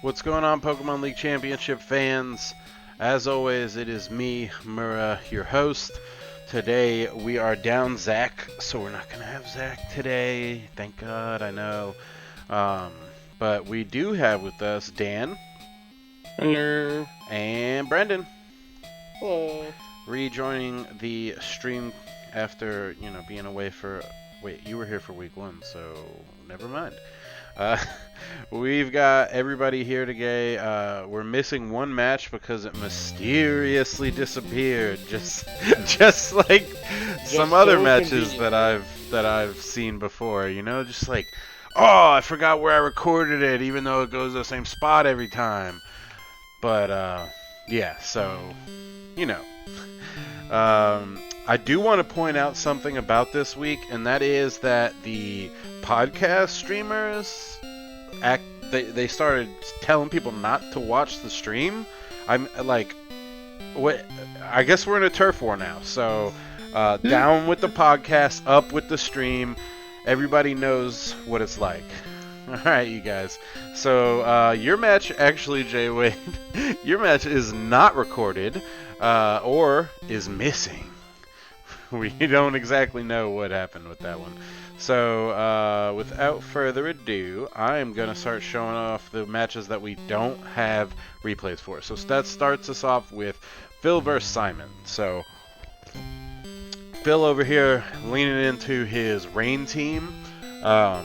What's going on, Pokemon League Championship fans? As always, it is me, Mura, your host. Today we are down Zach, so we're not going to have Zach today. Thank God, I know. But we do have with us Dan. Hello. And Brendan. Hello. Rejoining the stream after, being away for... Wait, you were here for week 1, so never mind. We've got everybody here today. We're missing one match because it mysteriously disappeared, just like some other matches that I've seen before. Just like, oh, I forgot where I recorded it, even though it goes to the same spot every time. But yeah, so I do want to point out something about this week, and that is that the podcast streamers they started telling people not to watch the stream. I'm like, what? I guess we're in a turf war now. So down with the podcast, up with the stream. Everybody knows what it's like. All right, you guys. So your match, actually, Jay Wade, your match is not recorded or is missing. We don't exactly know what happened with that one. So, without further ado, I am going to start showing off the matches that we don't have replays for. So that starts us off with Phil versus Simon. So, Phil over here leaning into his Rain team. Yeah,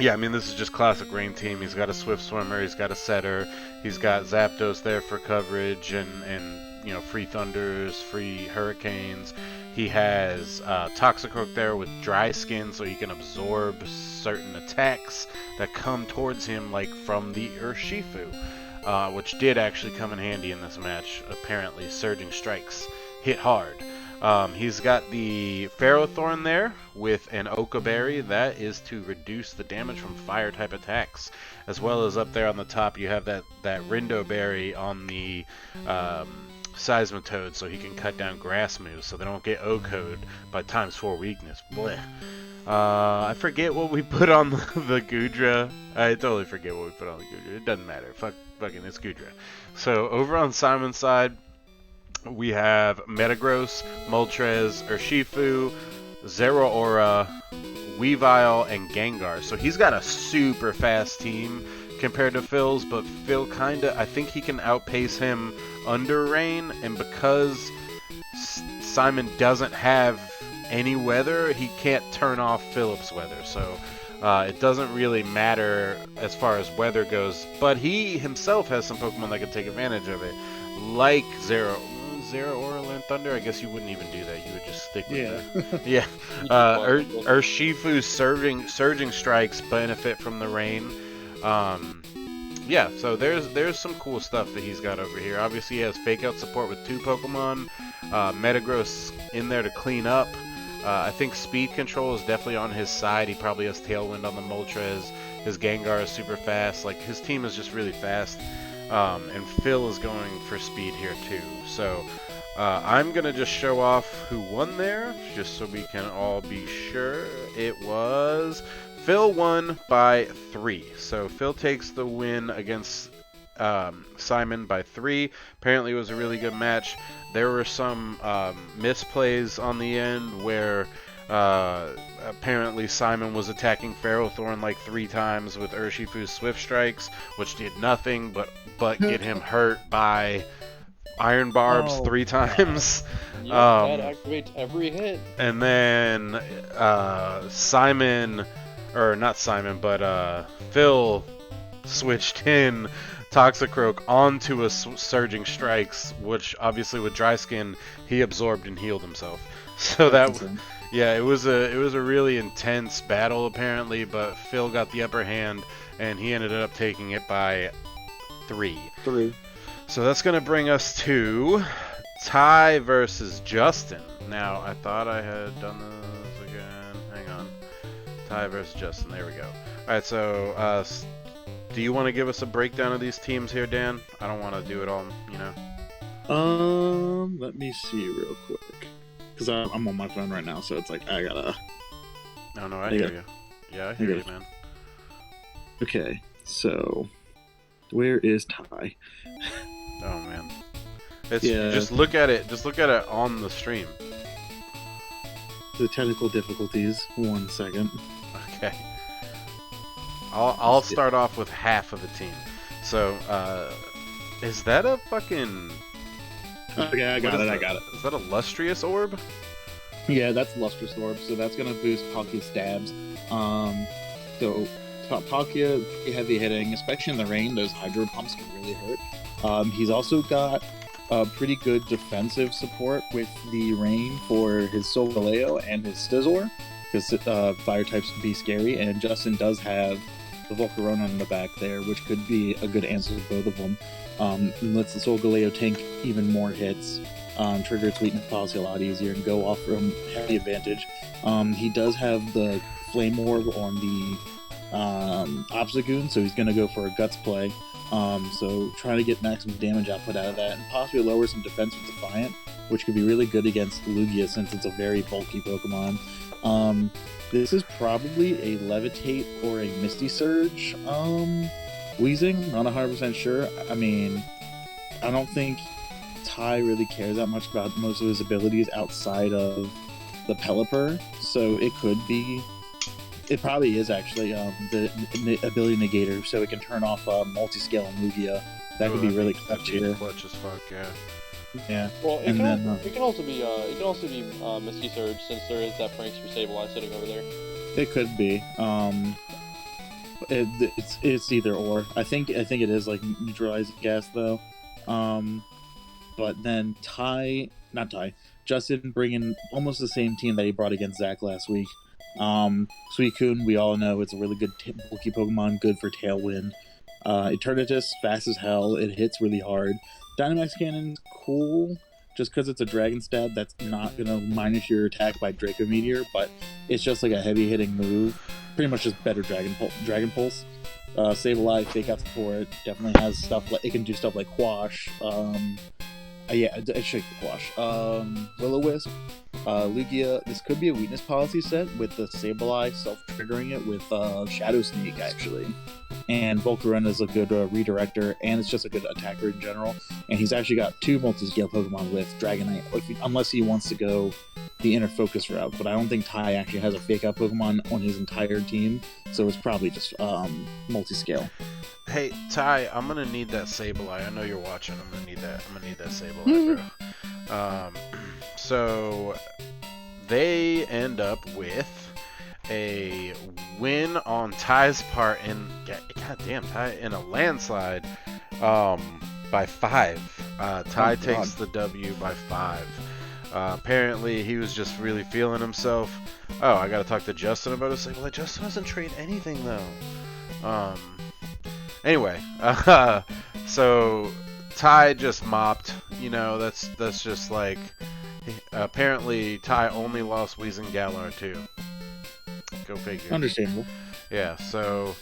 I mean, this is just classic Rain team. He's got a Swift Swimmer, he's got a Setter, he's got Zapdos there for coverage and free Thunders, free Hurricanes. He has Toxicroak there with Dry Skin, so he can absorb certain attacks that come towards him, like from the Urshifu, which did actually come in handy in this match. Apparently, Surging Strikes hit hard. He's got the Ferrothorn there with an Oka Berry. That is to reduce the damage from fire-type attacks. As well as up there on the top, you have that Rindo Berry on the Seismitoad, so he can cut down grass moves so they don't get O-code by ×4 weakness. Blech. I forget what we put on the Goodra. I totally forget what we put on the Goodra. It doesn't matter. Fucking it's Goodra. So over on Simon's side, we have Metagross, Moltres, Urshifu, Zeraora, Weavile, and Gengar. So he's got a super fast team compared to Phil's, but Phil I think he can outpace him under Rain, and because Simon doesn't have any weather, he can't turn off Philip's weather, so it doesn't really matter as far as weather goes, but he himself has some Pokemon that can take advantage of it, like Zeraora and Thunder. I guess you wouldn't even do that, you would just stick with yeah. Urshifu's Surging Strikes benefit from the Rain. Yeah, so there's some cool stuff that he's got over here. Obviously, he has Fake Out support with 2 Pokemon. Metagross in there to clean up. I think Speed Control is definitely on his side. He probably has Tailwind on the Moltres. His Gengar is super fast. Like, his team is just really fast. And Phil is going for speed here, too. So, I'm going to just show off who won there, just so we can all be sure. It was... Phil won by 3, so Phil takes the win against Simon by 3. Apparently it was a really good match. There were some misplays on the end where apparently Simon was attacking Ferrothorn like 3 times with Urshifu's Swift Strikes, which did nothing but get him hurt by iron barbs Oh, 3 times. Yep, that activates every hit. And then Simon, or not Simon, but Phil switched in Toxicroak onto a Surging Strikes, which obviously with dry skin he absorbed and healed himself. So that's that, insane. yeah, it was a really intense battle apparently, but Phil got the upper hand and he ended up taking it by 3. 3. So that's gonna bring us to Ty versus Justin. Now, I thought I had done this again. Hang on. Ty versus Justin. There we go. Alright, so, do you want to give us a breakdown of these teams here, Dan? I don't want to do it all, you know. Let me see real quick. Because I'm on my phone right now, so it's like, I gotta... Oh, no, I hear you. Yeah, I hear you, man. Okay, so... Where is Ty? Oh, man. It's, Yeah. Just look at it. Just look at it on the stream. The technical difficulties. 1 second. Okay. I'll start off with half of the team. So, is that a fucking... Okay, I got it. Is that a Lustrous Orb? Yeah, that's Lustrous Orb, so that's gonna boost Palkia's stabs. So Palkia, pretty heavy hitting, especially in the rain. Those Hydro Pumps can really hurt. He's also got pretty good defensive support with the rain for his Solgaleo and his Stizzor, because fire types can be scary, and Justin does have the Volcarona in the back there, which could be a good answer to both of them. Lets the Solgaleo tank even more hits, trigger its weakness policy a lot easier, and go off from heavy advantage. He does have the Flame Orb on the Obstagoon, so he's going to go for a Guts play. So trying to get maximum damage output out of that, and possibly lower some defense with Defiant, which could be really good against Lugia since it's a very bulky Pokemon. This is probably a Levitate or a Misty Surge Weezing, not 100% sure. I mean, I don't think Ty really cares that much about most of his abilities outside of the Pelipper, so it could be... It probably is actually the ability negator, so it can turn off multi-scale and Lugia. That could be really clutch here. Clutch as fuck, yeah. Yeah. Well, it And can, then, it can also be Misty Surge, since there is that Frank's for Sableye sitting over there. It could be. It's either or. I think it is like neutralizing gas though. But then Justin bringing almost the same team that he brought against Zach last week. Suicune, we all know it's a really good bulky Pokemon, good for Tailwind. Eternatus, fast as hell, it hits really hard. Dynamax Cannon's cool, just because it's a Dragon Stab that's not gonna minus your attack by Draco Meteor, but it's just like a heavy hitting move. Pretty much just better Dragon Pulse. Sableye, Fake Out support, definitely has stuff like, it can do stuff like Quash. Yeah, it should Quash. Will-O-Wisp, Lugia. This could be a weakness policy set with the Sableye self-triggering it with Shadow Sneak, actually. And Volcarona is a good redirector, and it's just a good attacker in general. And he's actually got 2 multi-scale Pokemon with Dragonite, unless he wants to go the Inner Focus route. But I don't think Ty actually has a Fake-Out Pokemon on his entire team, so it's probably just multi-scale. Hey, Ty, I'm gonna need that Sableye. I know you're watching. I'm gonna need that Sableye, bro. So they end up with a win on Ty's part, and goddamn, Ty in a landslide by 5. Ty takes the W by 5. Apparently he was just really feeling himself. Oh, I gotta talk to Justin about it. It's like, well, Justin doesn't trade anything though. Anyway, so Ty just mopped. You know, that's just like. Apparently, Ty only lost Weezing Galar too. Go figure. Understandable. Yeah, so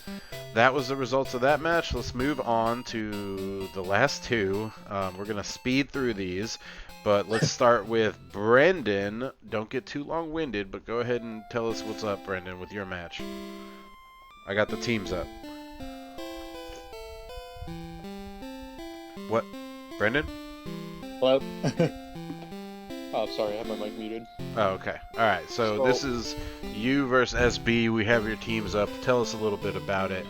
that was the results of that match. Let's move on to the last 2. We're gonna speed through these, but let's start with Brendan. Don't get too long-winded, but go ahead and tell us what's up, Brendan, with your match. I got the teams up. What? Brendan? Hello? Oh, sorry, I have my mic muted. Oh, okay. Alright, so this is you versus SB. We have your teams up. Tell us a little bit about it.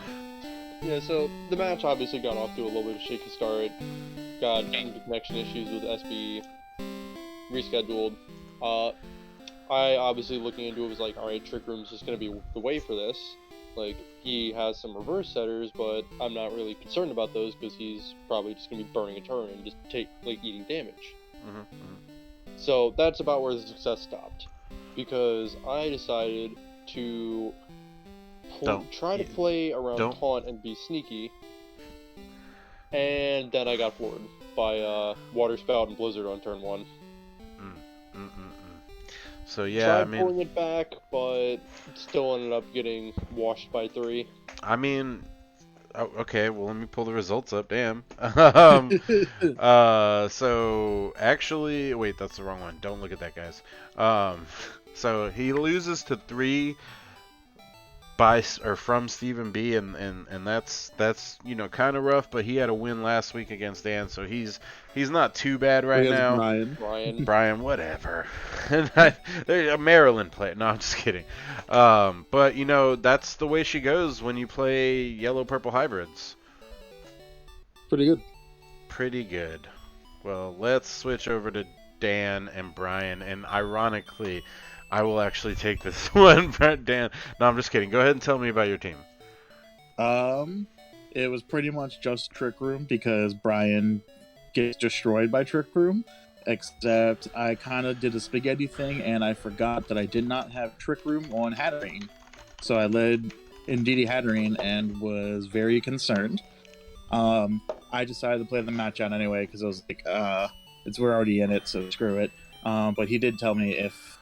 Yeah, so the match obviously got off to a little bit of a shaky start. Got into connection issues with SB, rescheduled. I obviously looking into it was like, alright, Trick Room's just gonna be the way for this. Like, he has some reverse setters, but I'm not really concerned about those because he's probably just gonna be burning a turn and just eating damage. So that's about where the success stopped. Because I decided to try to play around taunt and be sneaky. And then I got floored by Water Spout and Blizzard on turn 1. So yeah, tried pulling it back, but still ended up getting washed by 3. I mean, okay, well let me pull the results up. Damn. So actually, wait, that's the wrong one. Don't look at that, guys. So he loses to 3 from Stephen B, and that's kind of rough, but he had a win last week against Dan, so he's not too bad right now. Brian, whatever. They're a Maryland player. No, I'm just kidding. But that's the way she goes when you play yellow purple hybrids. Pretty good. Well, let's switch over to Dan and Brian, and ironically, I will actually take this one, Dan. No, I'm just kidding. Go ahead and tell me about your team. It was pretty much just Trick Room because Brian gets destroyed by Trick Room. Except I kind of did a spaghetti thing, and I forgot that I did not have Trick Room on Hatterene. So I led Indeedee Hatterene and was very concerned. I decided to play the match out anyway because I was like, we're already in it, so screw it. But he did tell me if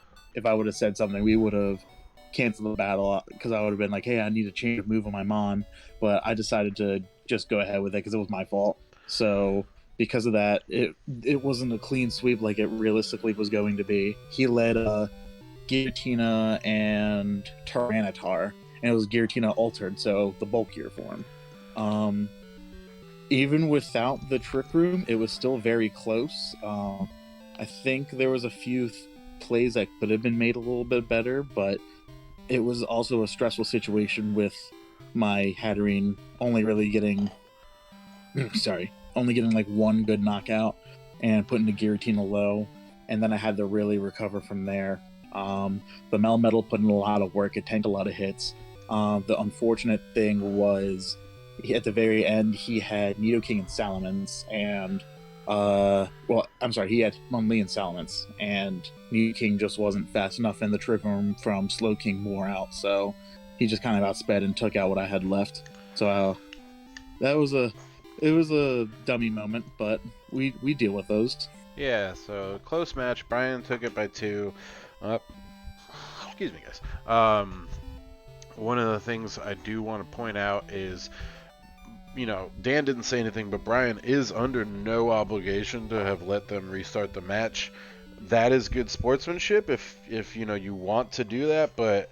I would have said something, we would have canceled the battle because I would have been like, hey, I need to change a move on my Mon. But I decided to just go ahead with it because it was my fault. So because of that, it wasn't a clean sweep like it realistically was going to be. He led Giratina and Tyranitar, and it was Giratina altered, so the bulkier form. Even without the Trick Room, it was still very close. I think there was a few plays that could have been made a little bit better, but it was also a stressful situation with my Hatterene only getting like one good knockout and putting the Giratina low, and then I had to really recover from there. The Melmetal put in a lot of work. It tanked a lot of hits. The unfortunate thing was at the very end he had Nidoking and Salamence, and he had Monlee and Salamence, and Nidoking just wasn't fast enough in the Trick Room from Slowking wore out, so he just kind of outsped and took out what I had left. So it was a dummy moment, but we deal with those. Yeah, so close match. Brian took it by 2. Excuse me, guys. One of the things I do want to point out is, Dan didn't say anything, but Brian is under no obligation to have let them restart the match. That is good sportsmanship if you want to do that, but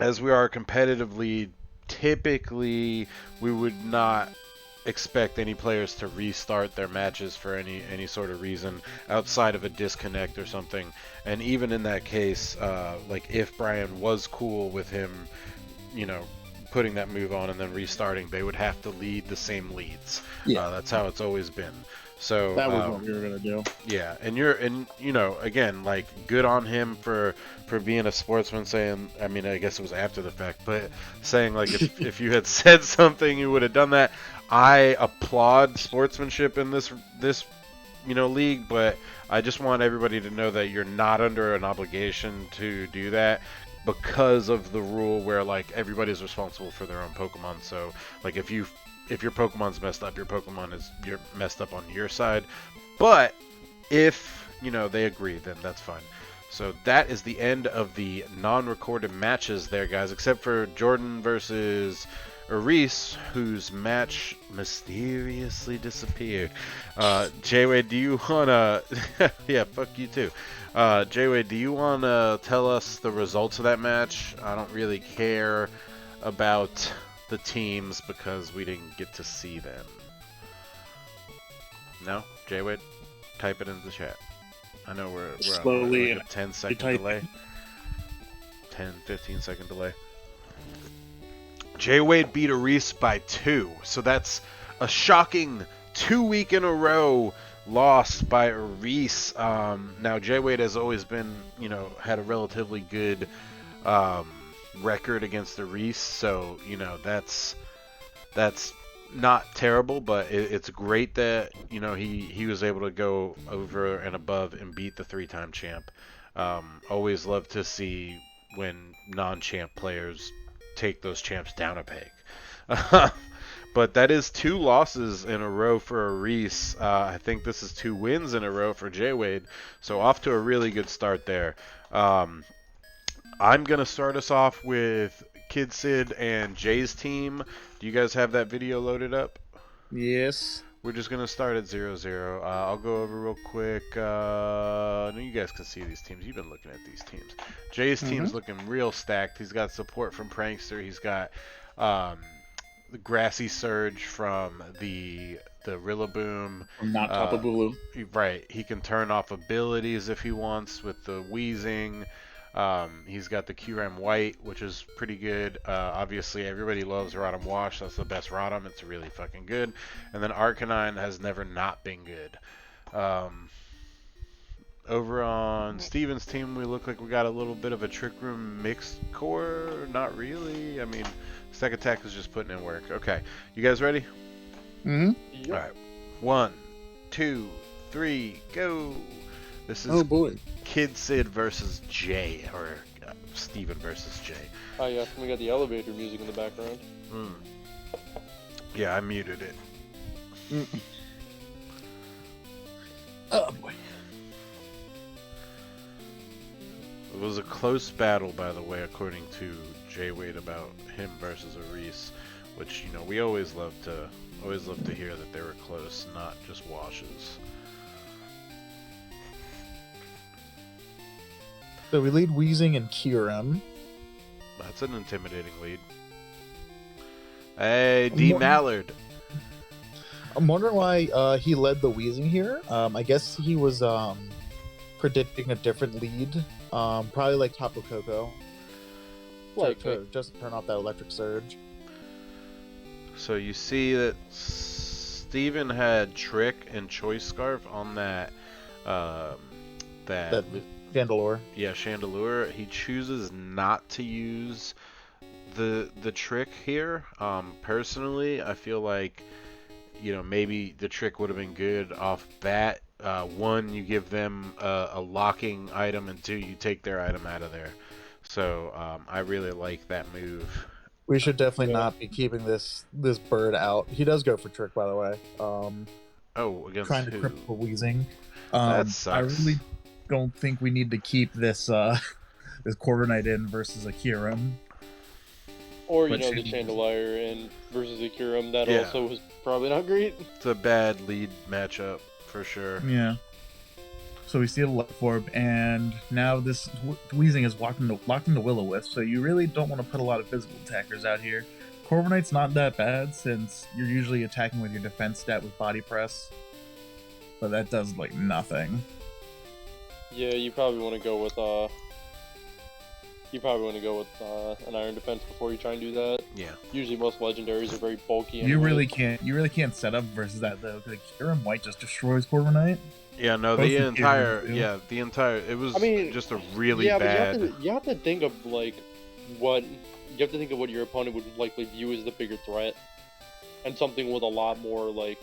as we are competitively, typically we would not expect any players to restart their matches for any sort of reason outside of a disconnect or something. And even in that case, if Brian was cool with him, putting that move on and then restarting, they would have to lead the same leads. Yeah. That's how it's always been. So that was what we were gonna do. Yeah, and again, good on him for being a sportsman, saying, I mean, I guess it was after the fact, but saying if you had said something, you would have done that. I applaud sportsmanship in this league, but I just want everybody to know that you're not under an obligation to do that, because of the rule where everybody's responsible for their own Pokemon. So if your Pokemon's messed up, you're messed up on your side. But if they agree, then that's fine. So that is the end of the non-recorded matches there, guys, except for Jordan versus Reese, whose match mysteriously disappeared. J-Wade, do you wanna yeah, fuck you too. J-Wade, do you wanna tell us the results of that match? I don't really care about the teams because we didn't get to see them. No? J-Wade? Type it into the chat. I know we're slowly on a 10-second delay. 10-15 second delay. Jay Wade beat Reese by 2. So that's a shocking 2 week in a row loss by Reese. Now Jay Wade has always been, had a relatively good record against the Reese. So, that's not terrible, but it's great that, he was able to go over and above and beat the 3-time champ. Always love to see when non-champ players take those champs down a peg. But that is 2 losses in a row for Reese. I think this is 2 wins in a row for Jay Wade. So off to a really good start there. I'm going to start us off with Kid Sid and Jay's team. Do you guys have that video loaded up? Yes. We're just going to start at 0-0. I'll go over real quick. No, you guys can see these teams. You've been looking at these teams. Jay's team's looking real stacked. He's got support from Prankster. He's got the Grassy Surge from the Rillaboom. From Not Papa Bulu. Right. He can turn off abilities if he wants with the Wheezing. He's got the QRAM White, which is pretty good. Obviously, everybody loves Rotom Wash. That's the best Rotom. It's really fucking good. And then Arcanine has never not been good. Over on Steven's team, we look like we got a little bit of a Trick Room mixed core. Not really. I mean, Stack Attack is just putting in work. Okay. You guys ready? Yep. All right. 1, 2, 3, go. This is Oh boy. Kid Sid versus Jay, or Steven versus Jay. Oh yeah, we got the elevator music in the background. Yeah, I muted it. Oh boy. It was a close battle, by the way, according to Jay Wade, about him versus Reese, which we always love to hear that they were close, not just washes. So we lead Wheezing and Kyurem. That's an intimidating lead. Hey, D. Mallard. I'm wondering why he led the Wheezing here. I guess he was predicting a different lead. Probably like Tapu Koko. Just to turn off that electric surge. So you see that Steven had Trick and Choice Scarf on that That Chandelure. Yeah, Chandelure. He chooses not to use the Trick here. Personally, I feel like maybe the Trick would have been good off bat. 1, you give them a locking item, and 2, you take their item out of there. So I really like that move. We should definitely not be keeping this bird out. He does go for Trick, by the way. Against trying to who? cripple Wheezing. That sucks. I really don't think we need to keep this this Corviknight in versus a Kyurem. Or the Chandelier and versus the Kyurem, that also was probably not great. It's a bad lead matchup for sure. Yeah. So we see a Life Orb, and now this Wheezing is locked into Will-O-Wisp, so you really don't want to put a lot of physical attackers out here. Corviknight's not that bad, since you're usually attacking with your defense stat with Body Press, but that does, nothing. Yeah, you probably want to go with an Iron Defense before you try and do that. Yeah. Usually most legendaries are very bulky. You really can't set up versus that though, because Kyurem White just destroys Corviknight. Yeah, no, the entire it was just a really bad. But you have to think of what your opponent would likely view as the bigger threat, and something with a lot more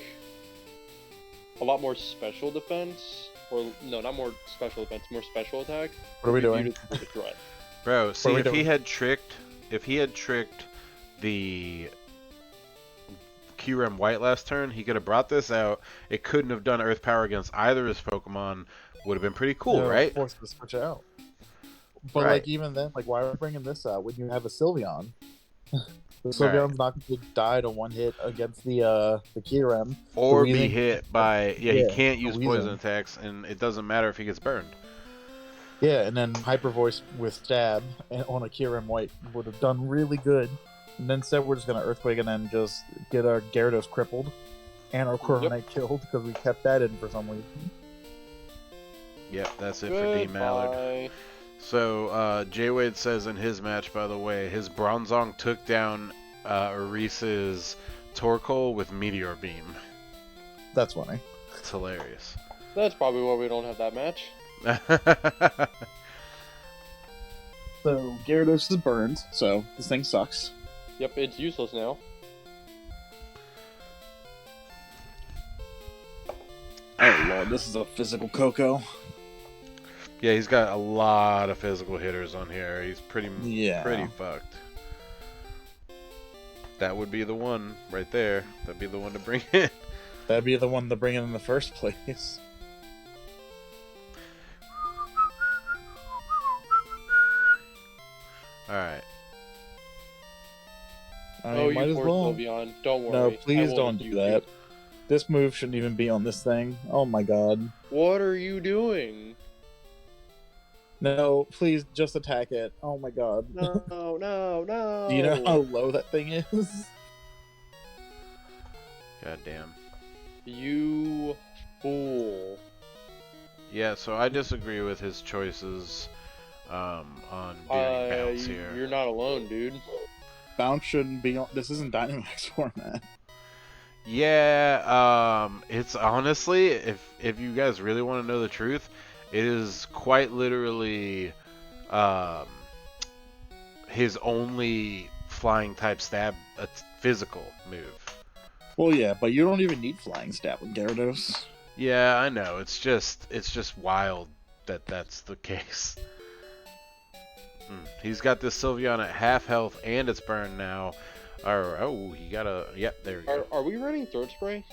special defense, or no, not more special defense, more special attack. What are we doing? Threat. Bro, see, if he had tricked the Kyurem White last turn, he could have brought this out. It couldn't have done Earth Power against either of his Pokemon. Would have been pretty cool, right? Forced to switch out. But right. Even then, why are we bringing this out when you have a Sylveon? The Sylveon's not going to die to one hit against the Kyurem. Or be hit by he can't use Wheezing. poison attacks, and it doesn't matter if he gets burned. Yeah, and then Hyper Voice with Stab on a Kyurem White would have done really good. And then instead we're just going to Earthquake and then just get our Gyarados crippled and our Corviknight killed because we kept that in for some reason. Yep, that's it for D. Mallard. So, Jay Wade says in his match, by the way, his Bronzong took down Reese's Torkoal with Meteor Beam. That's funny. It's hilarious. That's probably why we don't have that match. So Gyarados is burned, so this thing sucks. Yep, it's useless now. Oh lord, this is a physical Coco. Yeah, he's got a lot of physical hitters on here. He's pretty fucked. That would be the one right there. That'd be the one to bring in. That'd be the one to bring in the first place. Alright. I Oh, might you as poor well. Sylveon. Don't worry. No, I please won't don't do rebuke that. you. This move shouldn't even be on this thing. Oh my god. What are you doing? No, please just attack it. Oh my god. No, no, no. Do you know how low that thing is? God damn. You fool. Yeah, so I disagree with his choices on doing bounce here. You're not alone, dude. Bounce shouldn't be on. This isn't Dynamax format. Yeah, it's honestly, if you guys really want to know the truth, it is quite literally his only flying type stab physical move. Well, yeah, but you don't even need flying stab with Gyarados. Yeah, I know. It's just wild that that's the case. He's got this Sylveon at half health and it's burned now. He got a... Yep, there we go. Are we running Throat Spray?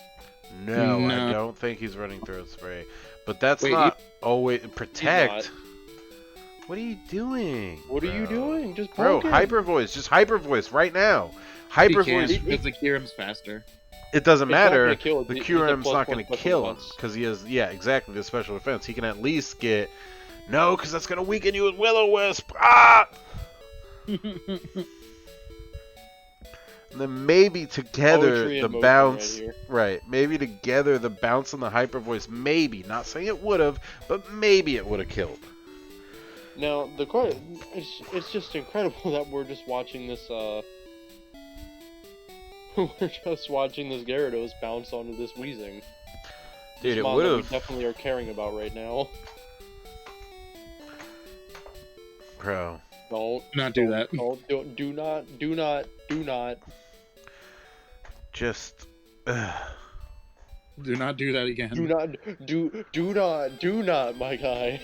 No, No. I don't think he's running Throat Spray. But that's Wait, not always... He's Protect? What are you doing? What are you doing? Just Bro, poke him. Hyper Voice. Just Hyper Voice right now. Hyper He can't Voice. because the Kyurem's faster. It doesn't It's not matter. gonna kill it. The It's a QRM's plus not one going to special kill him defense. because he has, yeah, exactly, the special defense. He can at least get... No, because that's going to weaken you with Will-O-Wisp. Ah! And then maybe together Poetry in the motion bounce, right here. right? Maybe together the bounce and the Hyper Voice, maybe, not saying it would have, but maybe it would have killed. Now, it's just incredible that we're just watching this, we're just watching this Gyarados bounce onto this Weezing. Dude, it Mon would that we have, definitely are caring about right now. bro. Don't Not do that. do not. Just, Do not do that again. Do not, my guy.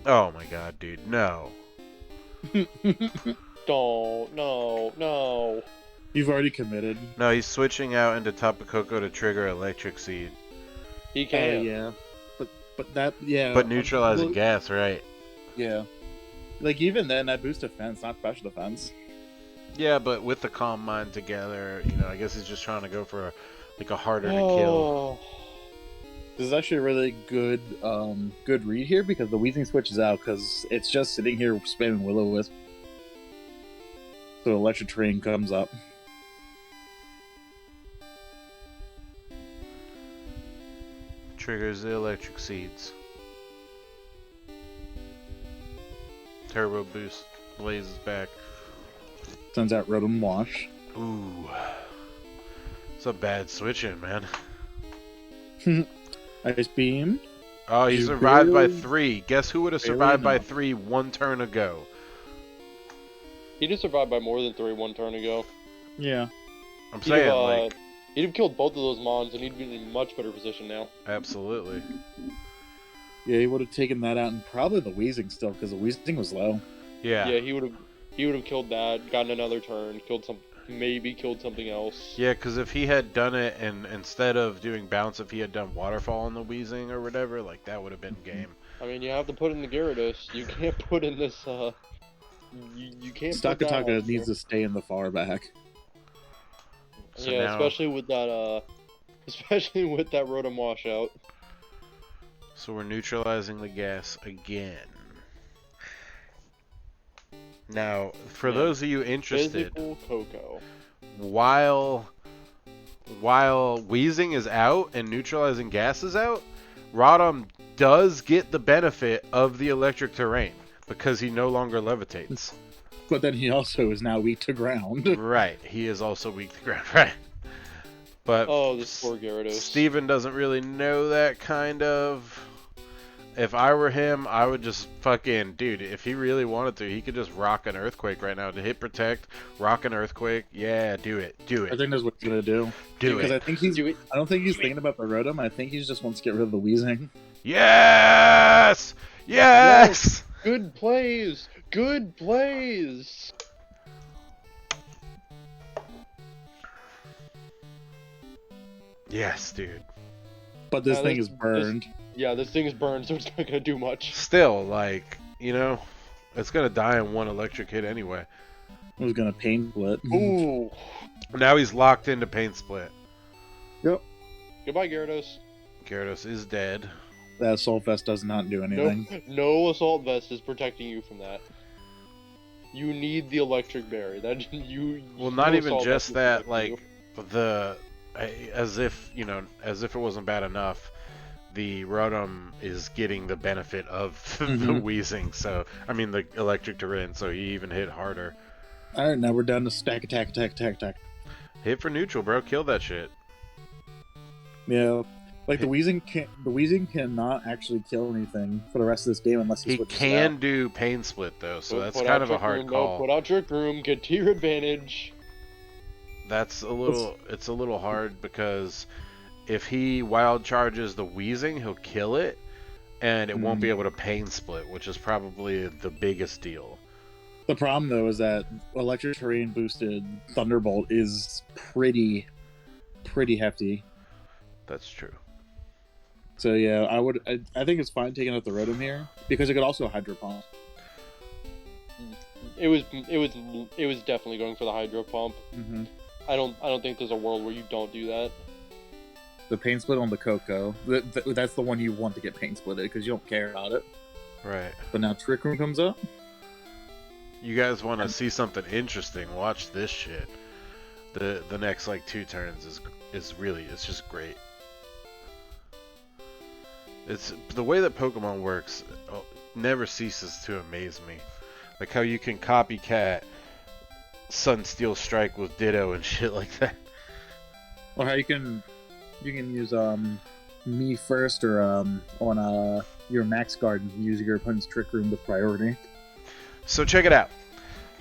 oh my god, dude, no. Don't, no. You've already committed. No, he's switching out into Tapu Koko to trigger Electric Seed. He can. Yeah. But that, yeah. But neutralizing well, gas, right? Yeah. Like, even then, that boost defense, not special defense. Yeah, but with the Calm Mind together, you know, I guess he's just trying to go for a harder to kill. This is actually a really good good read here because the Weezing switches out because it's just sitting here spamming Will-O-Wisp. So Electric Terrain comes up. Triggers the Electric Seeds. Turbo Boost blazes back. Sends out Rotom Wash. Ooh. It's a bad switch in, man. Ice Beam. Oh, he You survived by really- 3. Guess who would have Barely survived by enough. 3 one turn ago? He just survived by more than 3 one turn ago. Yeah. I'm He'd saying, have, like, he'd have killed both of those Mons and he'd be in a much better position now. absolutely. Yeah, he would have taken that out and probably the Weezing still because the Weezing was low. Yeah. Yeah, he would have killed that, gotten another turn, maybe killed something else. Yeah, because if he had done it, and instead of doing bounce, if he had done waterfall on the Weezing or whatever, like that would have been game. I mean, you have to put in the Gyarados. You can't put in this. You can't. put that Stakataka out needs there. to stay in the far back. So Yeah, now- especially with that. Especially with that Rotom washout. So we're neutralizing the gas again. Now, for Yeah. those of you interested, Physical Coco. while Weezing is out and neutralizing gas is out, Rotom does get the benefit of the electric terrain because he no longer levitates. But then he also is now weak to ground. Right, he is also weak to ground, right. But Oh, this poor Gyarados. Steven doesn't really know that kind of. If I were him, I would just fucking, dude, if he really wanted to, he could just rock an Earthquake right now to hit Protect, rock an Earthquake. Yeah, do it. Do I it. think that's what he's gonna do. Do Because it. I think he's. I don't think he's thinking about the Rotom. I think he just wants to get rid of the Weezing. Yes! Yes! Good plays! Good plays! Yes, dude. But this Yeah, thing this- is burned. Yeah, this thing is burned, so it's not gonna do much. Still, like, you know, it's gonna die in one electric hit anyway. It was gonna pain split. Ooh. Now he's locked into Pain Split. Yep. Goodbye, Gyarados. Gyarados is dead. That Assault Vest does not do anything. No Assault Vest is protecting you from that. You need the Electric Berry. That you. Well, not no even Assault just Vest is that, protecting like, you. as if it wasn't bad enough, the Rotom is getting the benefit of the Mhm. Weezing, so, I mean, the Electric Terrain, so he even hit harder. Alright, now we're down to stack, attack, attack, attack, attack. Hit for neutral, bro. Kill that shit. Yeah. Like, the Weezing cannot actually kill anything for the rest of this game unless he He switches can out. do Pain Split, though, so that's Put kind out of a Trick hard Room, though. call. Put out Trick Room, get to your advantage. That's it's a little hard because if he wild charges the Weezing, he'll kill it, and it won't be able to Pain Split, which is probably the biggest deal. The problem, though, is that Electric Terrain boosted Thunderbolt is pretty hefty. That's true. So yeah, I think it's fine taking out the Rotom here because it could also Hydro Pump. It was definitely going for the Hydro Pump. Mm-hmm. I don't think there's a world where you don't do that. The Pain Split on the Coco, that's the one you want to get Pain Splitted because you don't care about it. Right. But now Trick Room comes up. You guys want to see something interesting? Watch this shit. The next like 2 turns is really, it's just great. It's the way that Pokemon works never ceases to amaze me. Like how you can copycat Sunsteel Strike with Ditto and shit like that. Or how you can use me first or on your Max Guard and use your opponent's Trick Room with priority. So check it out.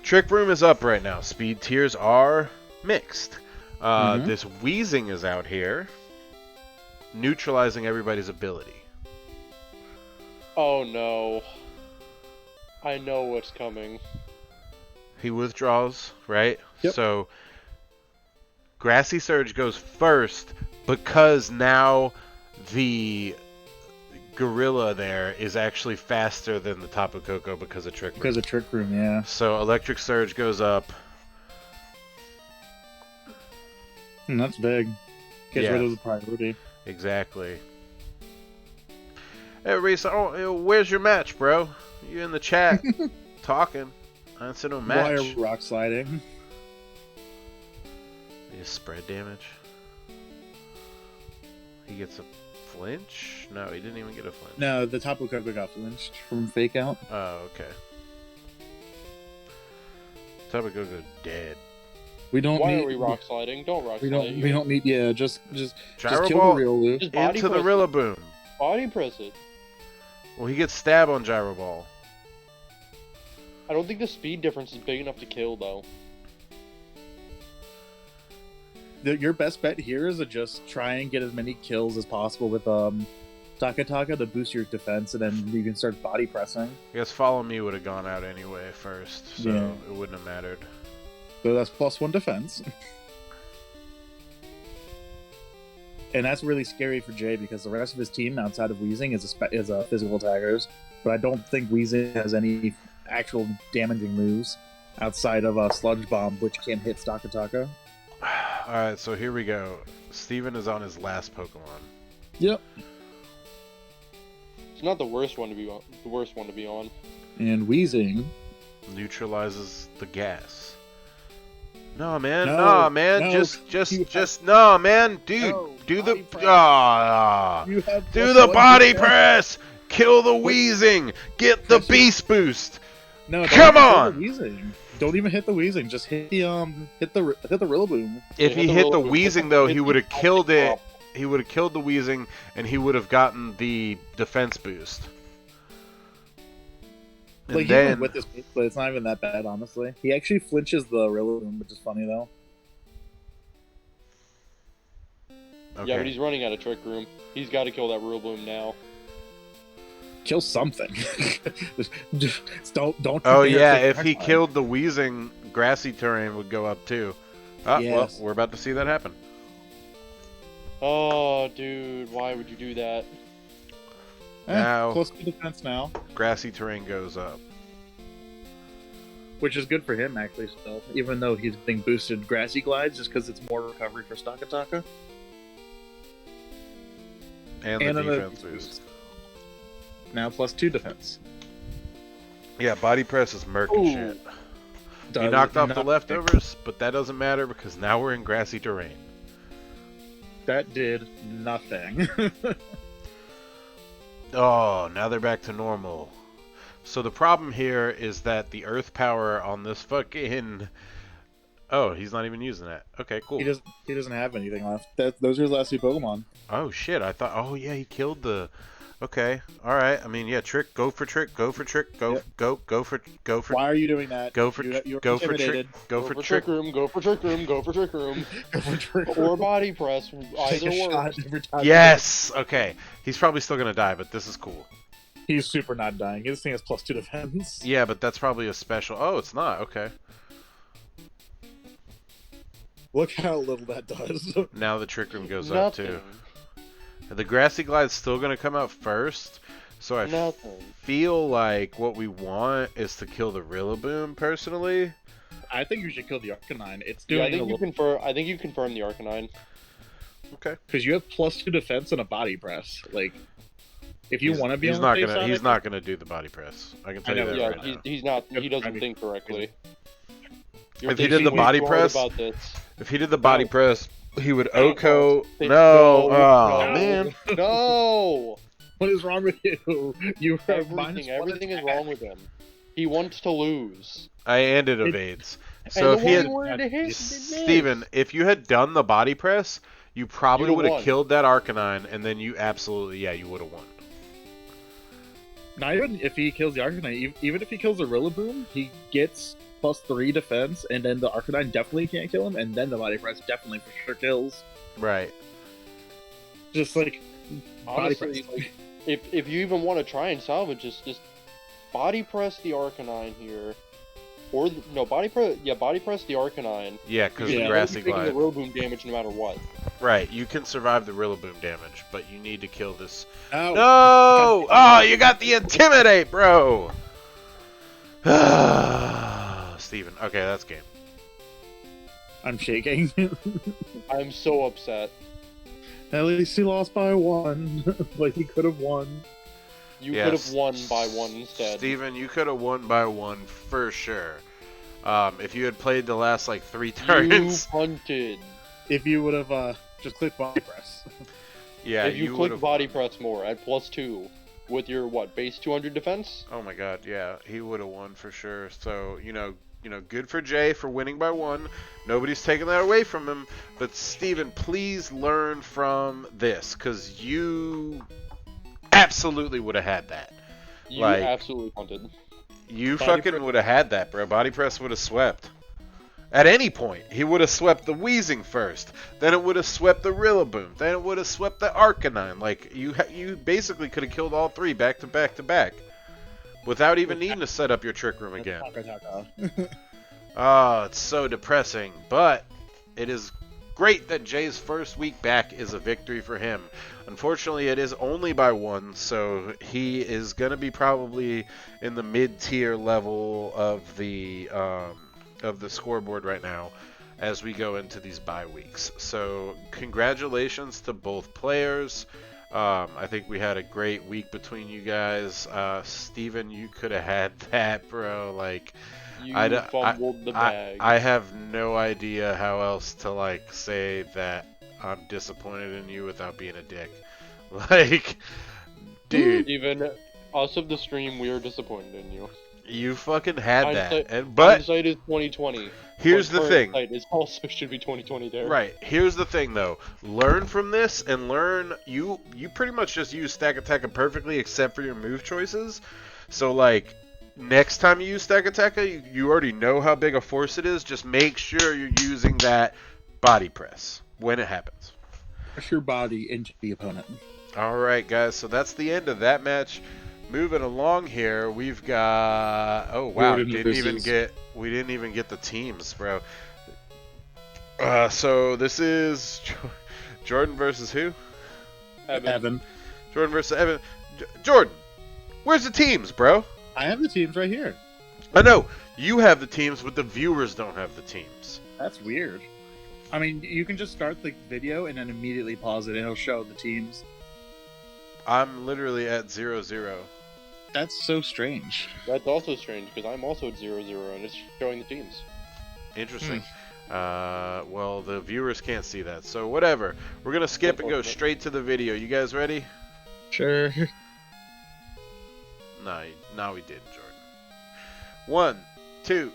Trick Room is up right now. Speed tiers are mixed. This Weezing is out here, neutralizing everybody's ability. Oh no. I know what's coming. He withdraws, right? Yep. So Grassy Surge goes first because now the Gorilla there is actually faster than the Tapu Koko because of Trick Room. Because of Trick Room, yeah. So Electric Surge goes up. And that's big. Gets Yeah. rid of the priority. Exactly. Hey, Reese, where's your match, bro? You in the chat talking. I didn't see no match. Wire rock sliding. He has spread damage. He gets a flinch? No, he didn't even get a flinch. No, the Tapu Koko got flinched from Fake Out. Oh, okay. Tapu Koko dead. We don't Why need. are we rock sliding? Don't rock We slide. don't. We don't need. Yeah, just Gyro kill Ball the real Luke. Just body into the press it. Rillaboom. Body press it. Well, he gets stab on Gyro Ball. I don't think the speed difference is big enough to kill though. Your best bet here is to just try and get as many kills as possible with Taka Taka to boost your defense, and then you can start body pressing. I guess Follow Me would have gone out anyway first, so Yeah. it wouldn't have mattered. So that's +1 defense. And that's really scary for Jay because the rest of his team outside of Weezing is physical attackers, but I don't think Weezing has any actual damaging moves outside of Sludge Bomb, which can hit Taka Taka. Alright, so here we go. Steven is on his last Pokemon. Yep. It's not the worst one to be on. The worst one to be on. And Weezing. Neutralizes the gas. No, man. No, No, man. no, Just no, man. Dude, No, do the body press. do Do the body press. Kill the Weezing. Get the Press it. Beast Boost. No, Come don't on! kill the Weezing. Don't even hit the wheezing. Just hit the Rillaboom. If hit he the hit the Rillaboom. wheezing though, Hit he the would have killed it. drop. He would have killed the wheezing, and he would have gotten the defense boost. And Like, he then, went with this, but it's not even that bad, honestly. He actually flinches the Rillaboom, which is funny though. okay. Yeah, but he's running out of Trick Room. He's got to kill that Rillaboom now. Kill something. just don't. Oh think yeah, it's if he hard. killed the wheezing, grassy terrain would go up too. Ah, Yes. well, we're about to see that happen. Oh, dude, why would you do that? Now- Close to defense now, Grassy terrain goes up. which is good for him actually. Still, even though he's being boosted grassy glides, just because it's more recovery for Stakataka. And the another defense boost. Now +2 defense. Yeah, body press is murking Ooh. shit. He Does knocked off the not- leftovers, but that doesn't matter because now we're in grassy terrain. That did nothing. Oh, now they're back to normal. So the problem here is that the earth power on this fucking... Oh, he's not even using that. Okay, cool. He doesn't have anything left. Those are his last two Pokemon. Oh shit, I thought... Oh yeah, he killed the... Okay, alright. I mean, yeah, trick, go for trick, go for trick, go, Yep. go for... Why are you doing that? Go for You're go for trick, intimidated. go for trick. Room, go for Trick Room, go for Trick Room. Go for trick. Or Body Press, Take either a shot works. every time. Yes! Okay, he's probably still gonna die, but this is cool. He's super not dying. This thing has +2 defense. Yeah, but that's probably a special... Oh, it's not, okay. Look how little that does. Now the trick room goes up too. Nothing. The grassy glide's still gonna come out first, so I Nothing. feel like what we want is to kill the Rillaboom, personally. I think you should kill the Arcanine. It's Yeah, doing I think you confirm the Arcanine. Okay. because you have +2 defense and a body press. Like, if you want to be he's on not the safe gonna side, he's not gonna do the body press. I can tell I you know, that Yeah, right now. he's not. He I doesn't mean- think correctly. If he did the body press, About this. if he did the body No. press, he would No. Oko. No. No, oh No. man. No. What is wrong with you? You have Everything is wrong with him. He wants to lose. And it evades. So and if he the had, one wanted to hit, Steven, if you had done the body press, you probably You'd have would have won. killed that Arcanine, and then you absolutely, yeah, you would have won. Not even if he kills the Arcanine. Even if he kills the Rillaboom, he gets +3 defense, and then the Arcanine definitely can't kill him, and then the body press definitely for sure kills. Right. Just like body Honestly, press. like, if you even want to try and salvage, just body press the Arcanine here, or no body press. Yeah, body press the Arcanine. Yeah, because Yeah. the You're grassy taking glide. the Rillaboom damage no matter what. Right, you can survive the Rillaboom damage, but you need to kill this. No. No! Oh, you got the Intimidate, bro! Steven. Okay, that's game. I'm shaking. I'm so upset. At least he lost by 1, but he could have won. You Yes. could have won by 1 instead. Steven, you could have won by 1 for sure. If you had played the last, like, 3 You turns. punted. If you would have just clicked body press. Yeah, if you would click have body press more at +2 with your base 200 defense. Oh my god, yeah, he would have won for sure. So, you know, good for Jay for winning by 1. Nobody's taking that away from him. But Steven, please learn from this, because you absolutely would have had that. You Like- absolutely punted. You Body fucking press- would have had that, bro. Body press would have swept. At any point, he would have swept the Weezing first. Then it would have swept the Rillaboom. Then it would have swept the Arcanine. Like, you basically could have killed all 3 back to back to back. Without even needing to set up your trick room again. Oh, it's so depressing. But it is great that Jay's first week back is a victory for him. Unfortunately, it is only by 1, so he is going to be probably in the mid-tier level of the scoreboard right now as we go into these bye weeks. So congratulations to both players. I think we had a great week between you guys. Steven, you could have had that, bro. Like, You I fumbled the bag. I have no idea how else to, like, say that I'm disappointed in you without being a dick. Like, dude, Even us of the stream, we are disappointed in you. You fucking had that. Hindsight, But hindsight is 2020. here's but the thing. hindsight is also should be 2020 there. Right. Here's the thing, though. Learn from this and learn. You pretty much just use stack attacker perfectly, except for your move choices. So like, next time you use stack attacker, you already know how big a force it is. Just make sure you're using that body press when it happens. Push your body into the opponent. All right, guys. So that's the end of that match. Moving along here, we've got. Oh wow, Jordan we didn't even get the teams, bro. So this is Jordan versus who? Evan. Jordan versus Evan. Jordan, where's the teams, bro? I have the teams right here. I know you have the teams, but the viewers don't have the teams. That's weird. I mean, you can just start the video and then immediately pause it, and it'll show the teams. I'm literally at 0-0. That's so strange. That's also strange because I'm also at 0-0 and it's showing the teams. Interesting. Well, the viewers can't see that, so whatever. We're gonna skip and go straight to the video. You guys ready? Sure. No, we didn't, Jordan. 1, 2,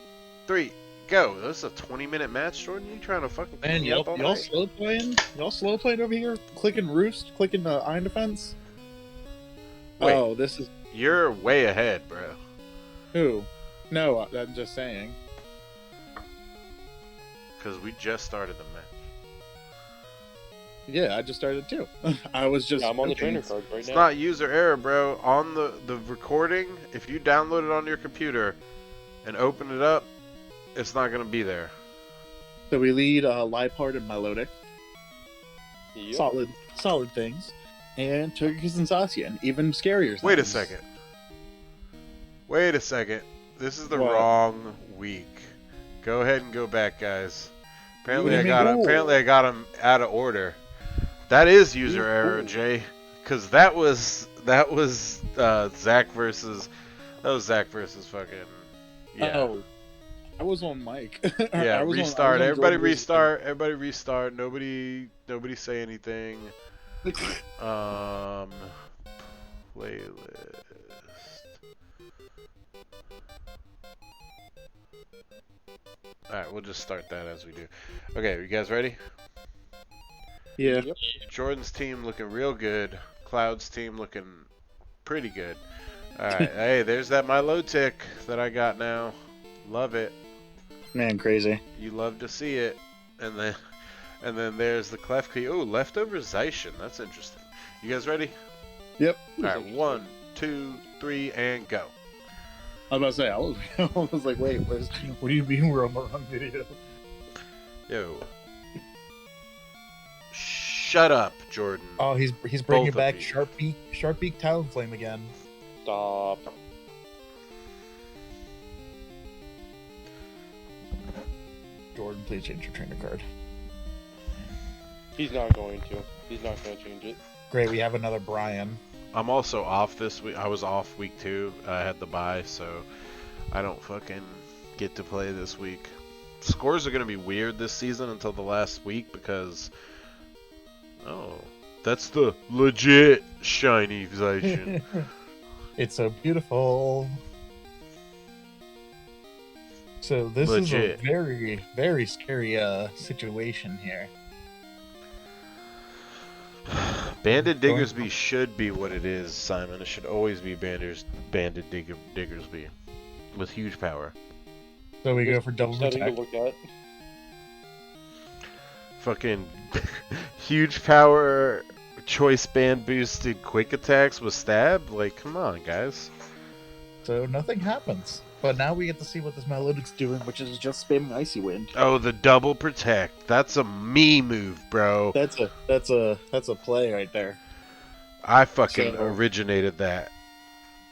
3, go. This is a 20-minute match, Jordan. You trying to fucking Man, me up all y'all night? slow playing? Y'all slow playing over here? Clicking roost? Clicking iron defense? Wait. Oh, this is You're way ahead, bro. who? No, I'm just saying. Because we just started the match. Yeah, I just started too. I was just. Yeah, I'm on the joking. trainer card right It's now. not user error, bro. On the recording, if you download it on your computer and open it up, it's not going to be there. So we lead Lipard and Melodic. Yep. Solid things. And Turkish and Zacian, even scarier. Wait a things. second. Wait a second. This is the What? wrong week. Go ahead and go back, guys. Apparently, What do you mean? Apparently, I got him out of order. That is user Ooh. error, Jay. Because that was Zach versus fucking yeah. Oh, I was on mic. Yeah, I was restart. on Everybody Jordan restart. Everybody restart. Nobody say anything. Playlist. Alright, we'll just start that as we do. Okay, you guys ready? Yeah. Yep. Jordan's team looking real good. Cloud's team looking pretty good. Alright, hey, there's that Milo tick that I got now. Love it. Man, crazy. You love to see it. And then there's the Clef Key. Oh, leftover Zacian. That's interesting. You guys ready? Yep. Alright, 1, 2, 3, and go. I was about to say, I was like, wait, what do you mean we're on the wrong video? Yo. Shut up, Jordan. Oh, he's bringing Both of back you. Sharp Beak Talonflame again. Stop. Jordan, please change your trainer card. He's not going to. He's not going to change it. Great, we have another Brian. I'm also off this week. I was off week 2. I had the bye, so I don't fucking get to play this week. Scores are going to be weird this season until the last week because... Oh, that's the legit shiny Zacian. It's so beautiful. So this Legit. is a very, very scary situation here. Banded Diggersby should be what it is, Simon. It should always be Banded Diggersby with huge power. So we go for double Setting to protect. look at. Fucking huge power, choice band boosted quick attacks with stab. Like, come on, guys. So nothing happens. But now we get to see what this Melodic's doing, which is just spamming Icy Wind. Oh, the double protect. That's a me move, bro. That's a play right there. I fucking So- originated that.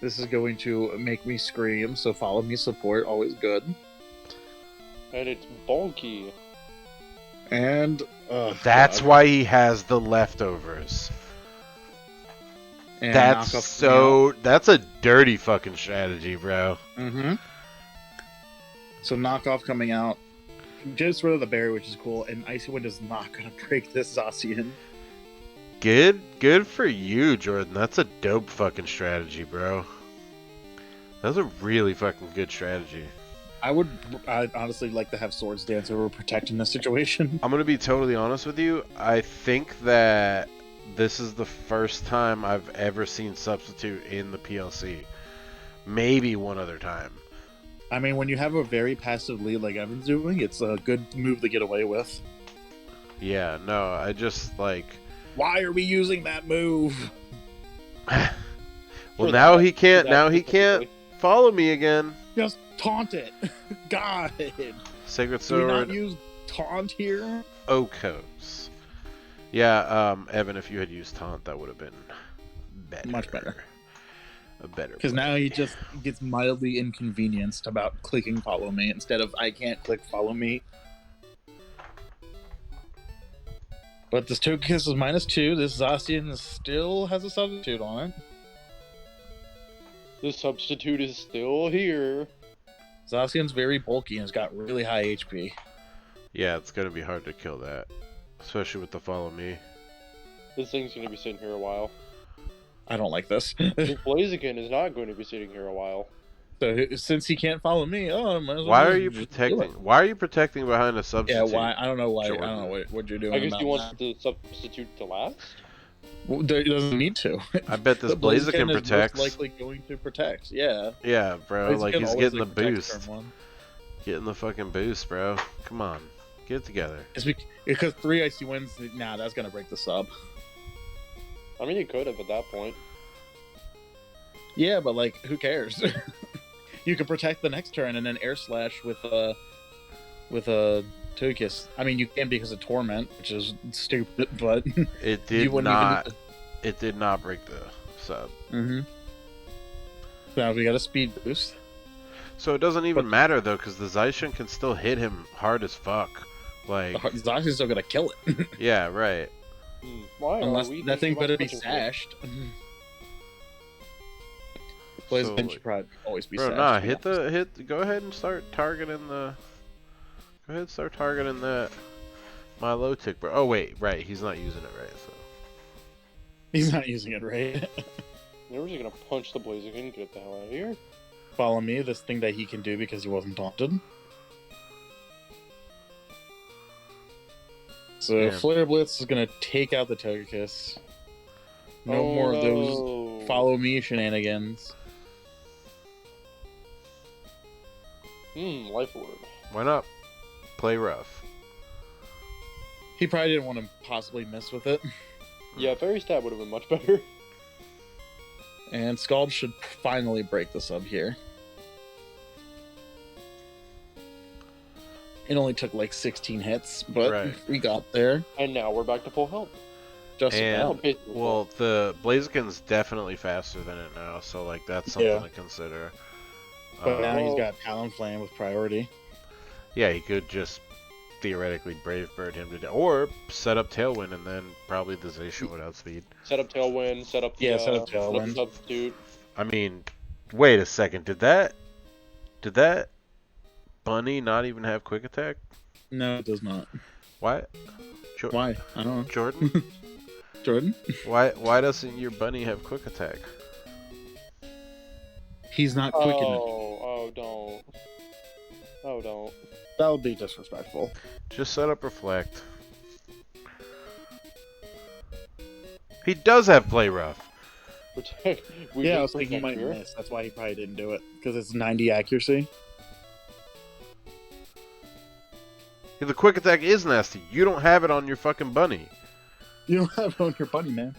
This is going to make me scream, so follow me support, always good. And it's bulky. And That's why he has the leftovers. and That's knockoff so. That's a dirty fucking strategy, bro. Mm-hmm. So knockoff coming out. Just rid of the berry, which is cool, and Icy Wind is not gonna break this Zacian. Good for you, Jordan. That's a dope fucking strategy, bro. That's a really fucking good strategy. I'd honestly like to have Swords Dance over Protect in this situation. I'm gonna be totally honest with you. I think that this is the first time I've ever seen Substitute in the PLC. Maybe one other time. I mean, when you have a very passive lead like Evan's doing, it's a good move to get away with. Yeah, no, I just like. Why are we using that move? Well, now he can't. Now he can't follow me again. Just taunt it. God. Sacred Do we not Sword. use taunt here? Okos. Yeah, Evan, if you had used taunt, that would have been better. Much better. A better. Because now he just gets mildly inconvenienced about clicking follow me instead of I can't click follow me. But this Togekiss is -2. This Zacian still has a substitute on it. The substitute is still here. Zacian's very bulky and has got really high HP. Yeah, it's gonna be hard to kill that, especially with the follow me. This thing's gonna be sitting here a while. I don't like this. This Blaziken is not going to be sitting here a while. So since he can't follow me, I might as well Why are you just protecting? do it. Why are you protecting behind a substitute? Yeah, why? I don't know why. Jordan. I don't know what you're doing. I guess about you want that. the substitute to last? Well, it doesn't need to. I bet this The Blaziken is protects. most likely going to protect. Yeah. Yeah, bro. Like Blaziken he's always, getting the protects boost. turn one. Getting the fucking boost, bro. Come on, get it together. It's because 3 icy wins. Nah, that's gonna break the sub. I mean, you could have at that point. Yeah, but like, who cares? You can protect the next turn and then air slash with a Togekiss. I mean, you can because of Torment, which is stupid, but It you did wouldn't not. even. It did not break the sub. Mm-hmm. Now we got a speed boost. So it doesn't even matter though, because the Zacian can still hit him hard as fuck. Like, Zacian's still gonna kill it. yeah, right. Why Unless are we that thing thinking better about be switching sashed. Blaziken So, should probably always be bro, sashed. nah, to be honest. go ahead and start targeting the. Go ahead and start targeting that. My low tick, bro. Oh wait, right, he's not using it right, so. He's not using it right. We're just gonna punch the Blaziken, get the hell out of here. Follow me, this thing that he can do because he wasn't taunted. So Damn. Flare Blitz is gonna take out the Togekiss. No more of those those. follow me shenanigans. Life Orb. Why not play rough? He probably didn't want to possibly miss with it. Yeah, Fairy Stab would have been much better. And Scald should finally break the sub here. It only took like 16 hits, but Right. we got there. And now we're back to full health. Just And- about. Basically full. Well, the Blaziken's definitely faster than it now, so like that's something Yeah. to consider. But now he's Well- got Talonflame with priority. Yeah, he could just theoretically Brave Bird him to death, or set up Tailwind and then probably the Zacian would outspeed. Set up Tailwind, set up the, Yeah, set up Tailwind. substitute. I mean, wait a second, did that bunny not even have Quick Attack? No, it does not. Why? Why? I don't know. Jordan? Jordan? why doesn't your bunny have Quick Attack? He's not quick enough. Oh, don't. Oh, don't. That would be disrespectful. Just set up Reflect. He does have Play Rough. Protect. We Yeah, I did was thinking he protect might here. miss. That's why he probably didn't do it. Because it's 90 accuracy. The Quick Attack is nasty. You don't have it on your fucking bunny. You don't have it on your bunny, man.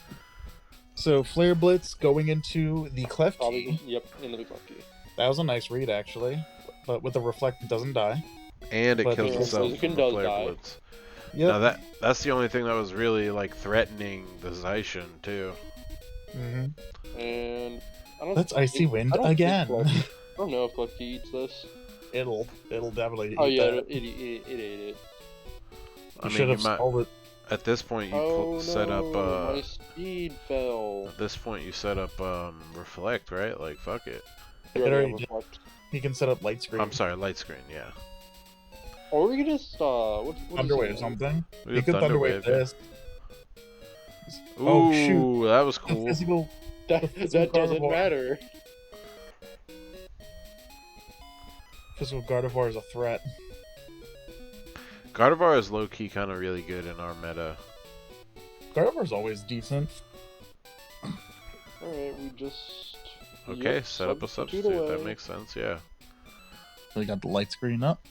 So, Flare Blitz going into the Cleft Probably, Key. yep, into the Cleft Key. That was a nice read, actually. But with the Reflect, it doesn't die. And it But kills the itself Blaziken from the does Flare die. Blitz. Yep. Now that's the only thing that was really like threatening the Zacian too. Mm-hmm. And I don't That's think- Icy Wind I don't think again. I don't know if Cleft Key eats this. It'll definitely Oh eat yeah, that. it ate it. I You mean, should you have might, stalled it. at this point you Oh set up. no, my speed fell. At this point you set up Reflect, right? Like fuck it. You It already already have did. Reflect. He can set up Light Screen. I'm sorry, Light Screen. Yeah. Or we could just what is Thunderwave it? something. We He got could Thunderwave yeah. this. Ooh, Oh, shoot. that was The cool. physical. That Physical doesn't carnivore. matter. Physical Gardevoir is a threat. Gardevoir is low-key kind of really good in our meta. Gardevoir's always decent. Alright, we just... Okay, Yep, set up a substitute. That away. makes sense, yeah. We got the light screen up.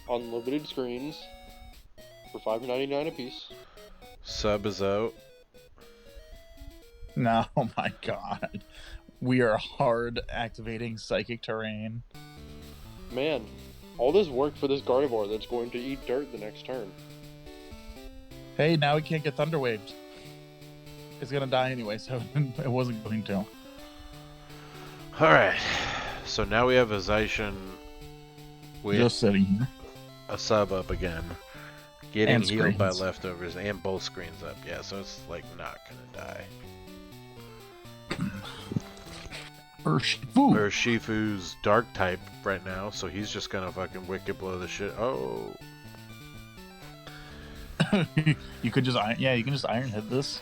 Unlimited screens for $5.99 a piece. Sub is out. No, oh my god. We are hard activating Psychic Terrain. Man, all this work for this Gardevoir that's going to eat dirt the next turn. Hey, now we can't get Thunder Waved. It's gonna die anyway, so it wasn't going to. Alright, so now we have a Zacian with Just sitting here. a sub up again. Getting And healed by screens. leftovers and both screens up. Yeah, so it's like not gonna die. Urshifu. Urshifu's dark type right now, so he's just gonna fucking wicked blow the shit. Oh, You could just you can just Iron Head this.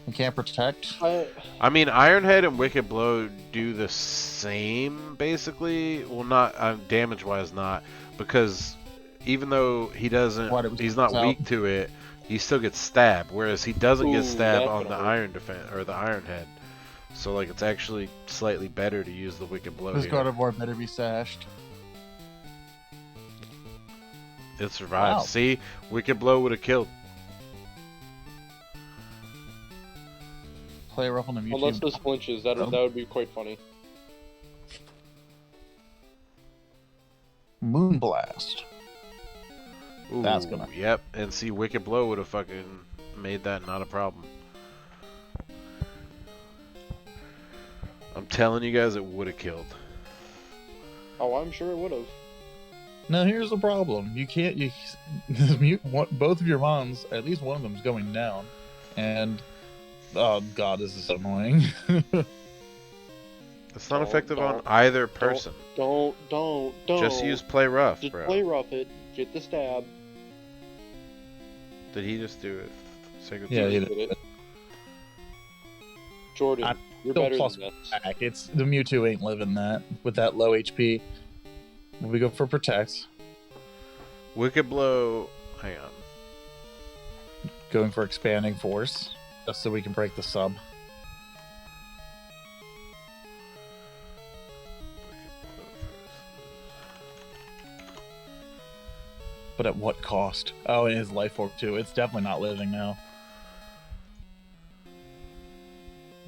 You can't protect. I mean, Iron Head and Wicked Blow do the same, basically. Well, not damage-wise, not, because even though he's not weak to it, he still gets stabbed. Whereas he doesn't get stabbed on the Iron Defense or the Iron Head. So like, it's actually slightly better to use the Wicked Blow This here. Gardevoir better be sashed. It survived. Wow. See, Wicked Blow would have killed. Play rough on the Mewtwo. Unless this flinches, that would be quite funny. Moonblast. Ooh, That's gonna- Yep, and see, Wicked Blow would have fucking made that not a problem. I'm telling you guys, it would have killed. Oh, I'm sure it would have. Now here's the problem. You can't. Both of your mons, at least one of them is going down, and oh god, this is annoying. It's not Don't- effective on don't- either person. Don't. Just use Play Rough, Just bro. play rough it. Get the stab. Did he just do it? Second Yeah, time? he Did it. Jordan, I'm you're still better plus than this. back. It's the Mewtwo ain't living that with that low HP. We go for protect. Wicked Blow. Hang on. Going for expanding force, just so we can break the sub. But at what cost? Oh, and his life orb too. It's definitely not living now.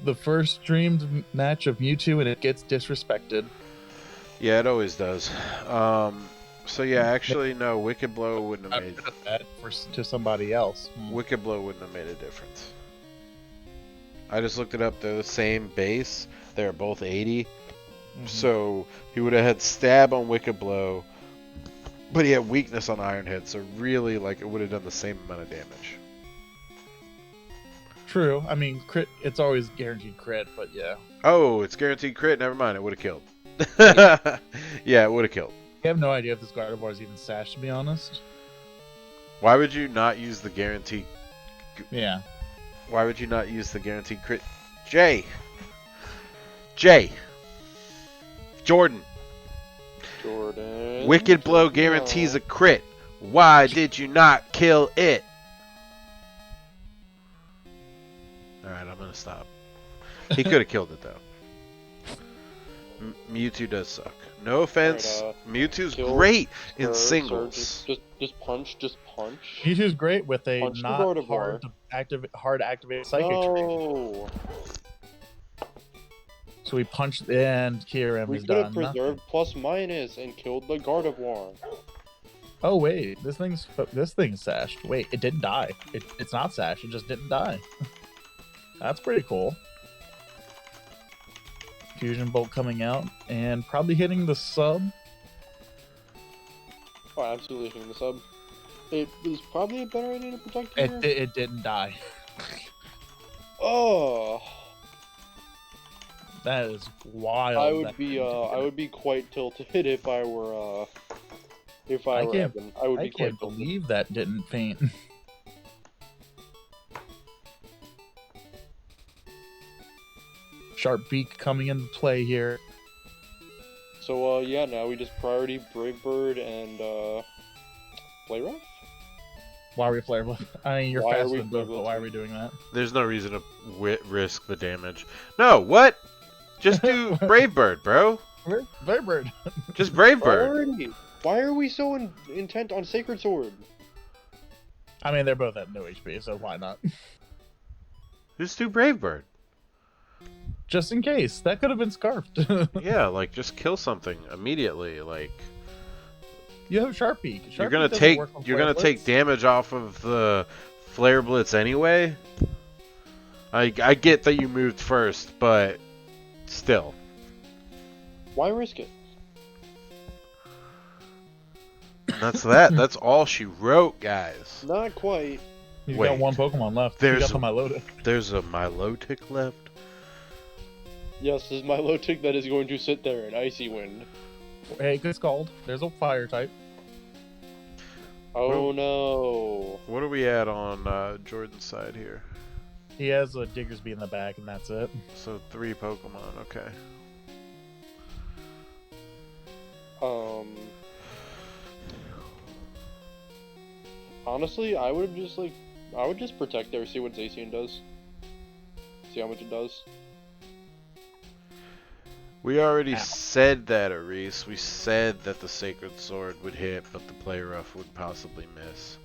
The first streamed match of Mewtwo and it gets disrespected. Yeah, it always does. So yeah, actually, no. Wicked Blow wouldn't have made. That to somebody else. Wicked Blow wouldn't have made a difference. I just looked it up. They're the same base. They're both 80. So he would have had stab on Wicked Blow, but he had weakness on Iron Head. So really, like, it would have done the same amount of damage. True. I mean, crit. It's always guaranteed crit, but yeah. Oh, it's guaranteed crit. Never mind. It would have killed. Yeah, it would have killed. I have no idea if this Gardevoir is even sashed, to be honest. Why would you not use the guaranteed? Yeah. Why would you not use the guaranteed crit? Jordan. Wicked Blow guarantees a crit. Why did you not kill it? Alright, I'm gonna stop. He could have killed it though. Mewtwo does suck. No offense. Mewtwo's kill, great in Sir, singles. Just punch. Mewtwo's great with a Punch the not Gardevoir. hard to activate psychic terrain. No. So we punched and Kyurem We is could have done. preserved plus minus and killed the Gardevoir. Oh wait, this thing's sashed. Wait, it didn't die. It's not sashed. It just didn't die. That's pretty cool. Fusion Bolt coming out and probably hitting the sub. Oh, absolutely hitting the sub. It was probably a better idea to protect her. It didn't die. Oh, That is wild. I would be quite tilted if I were Evan. I would I be quite can't tilted. believe that didn't faint. Sharp Beak coming into play here. So, yeah, now we just priority Bravebird and, Play Rough? Why are we flare? I mean, you're Why are faster we than both, flare but why are we doing that? There's no reason to risk the damage. No, what? Just do Brave Bird, bro. Bird. Just Brave Bird. Priority! Why are we so intent on Sacred Sword? I mean, they're both at no HP, so why not? Just do Brave Bird. Just in case. That could have been scarfed. Yeah, like just kill something immediately. Like You have Sharpie. you're Sharpie gonna doesn't take work on you're Flare gonna take Blitz. damage off of the Flare Blitz anyway. I get that you moved first, but still. Why risk it? And that's that. That's all she wrote, guys. Not quite. You've Wait. got one Pokemon left. There's You got the Milotic. There's a Milotic left. Yes, this is my low tick that is going to sit there in Icy Wind. Hey, good Scald. There's a fire type. Oh no. What are we at on Jordan's side here? He has a Diggersby in the back, and that's it. So 3 Pokemon. Okay. Honestly, I would just protect there, see what Zacian does. See how much it does. We already Ow. said that, Aris. We said that the Sacred Sword would hit, but the Play Rough would possibly miss.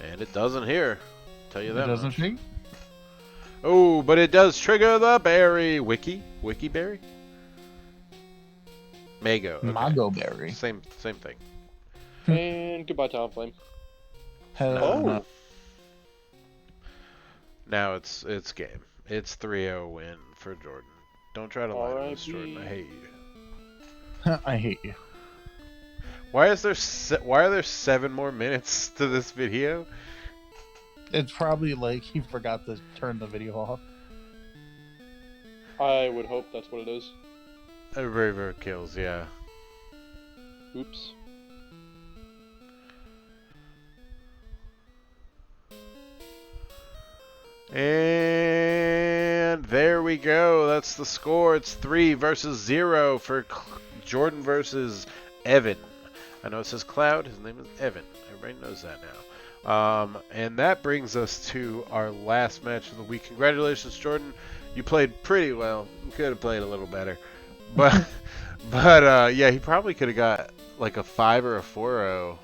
And it doesn't here. Tell you that It doesn't much. think? Oh, but it does trigger the berry. Wiki berry? Mago. Okay. Mago Berry. Same thing. And goodbye, Talonflame. Hell Oh. no. Now it's game. It's 3-0 win for Jordan. Don't try to lie to us, Jordan. I hate you. I hate you. Why are there 7 more minutes to this video? It's probably like he forgot to turn the video off. I would hope that's what it is. Very kills, yeah. Oops. And there we go. That's the score. It's 3 versus 0 for Jordan versus Evan. I know it says Cloud. His name is Evan. Everybody knows that now. And that brings us to our last match of the week. Congratulations, Jordan. You played pretty well. You could have played a little better. But yeah, he probably could have got like a 5 or a 4-0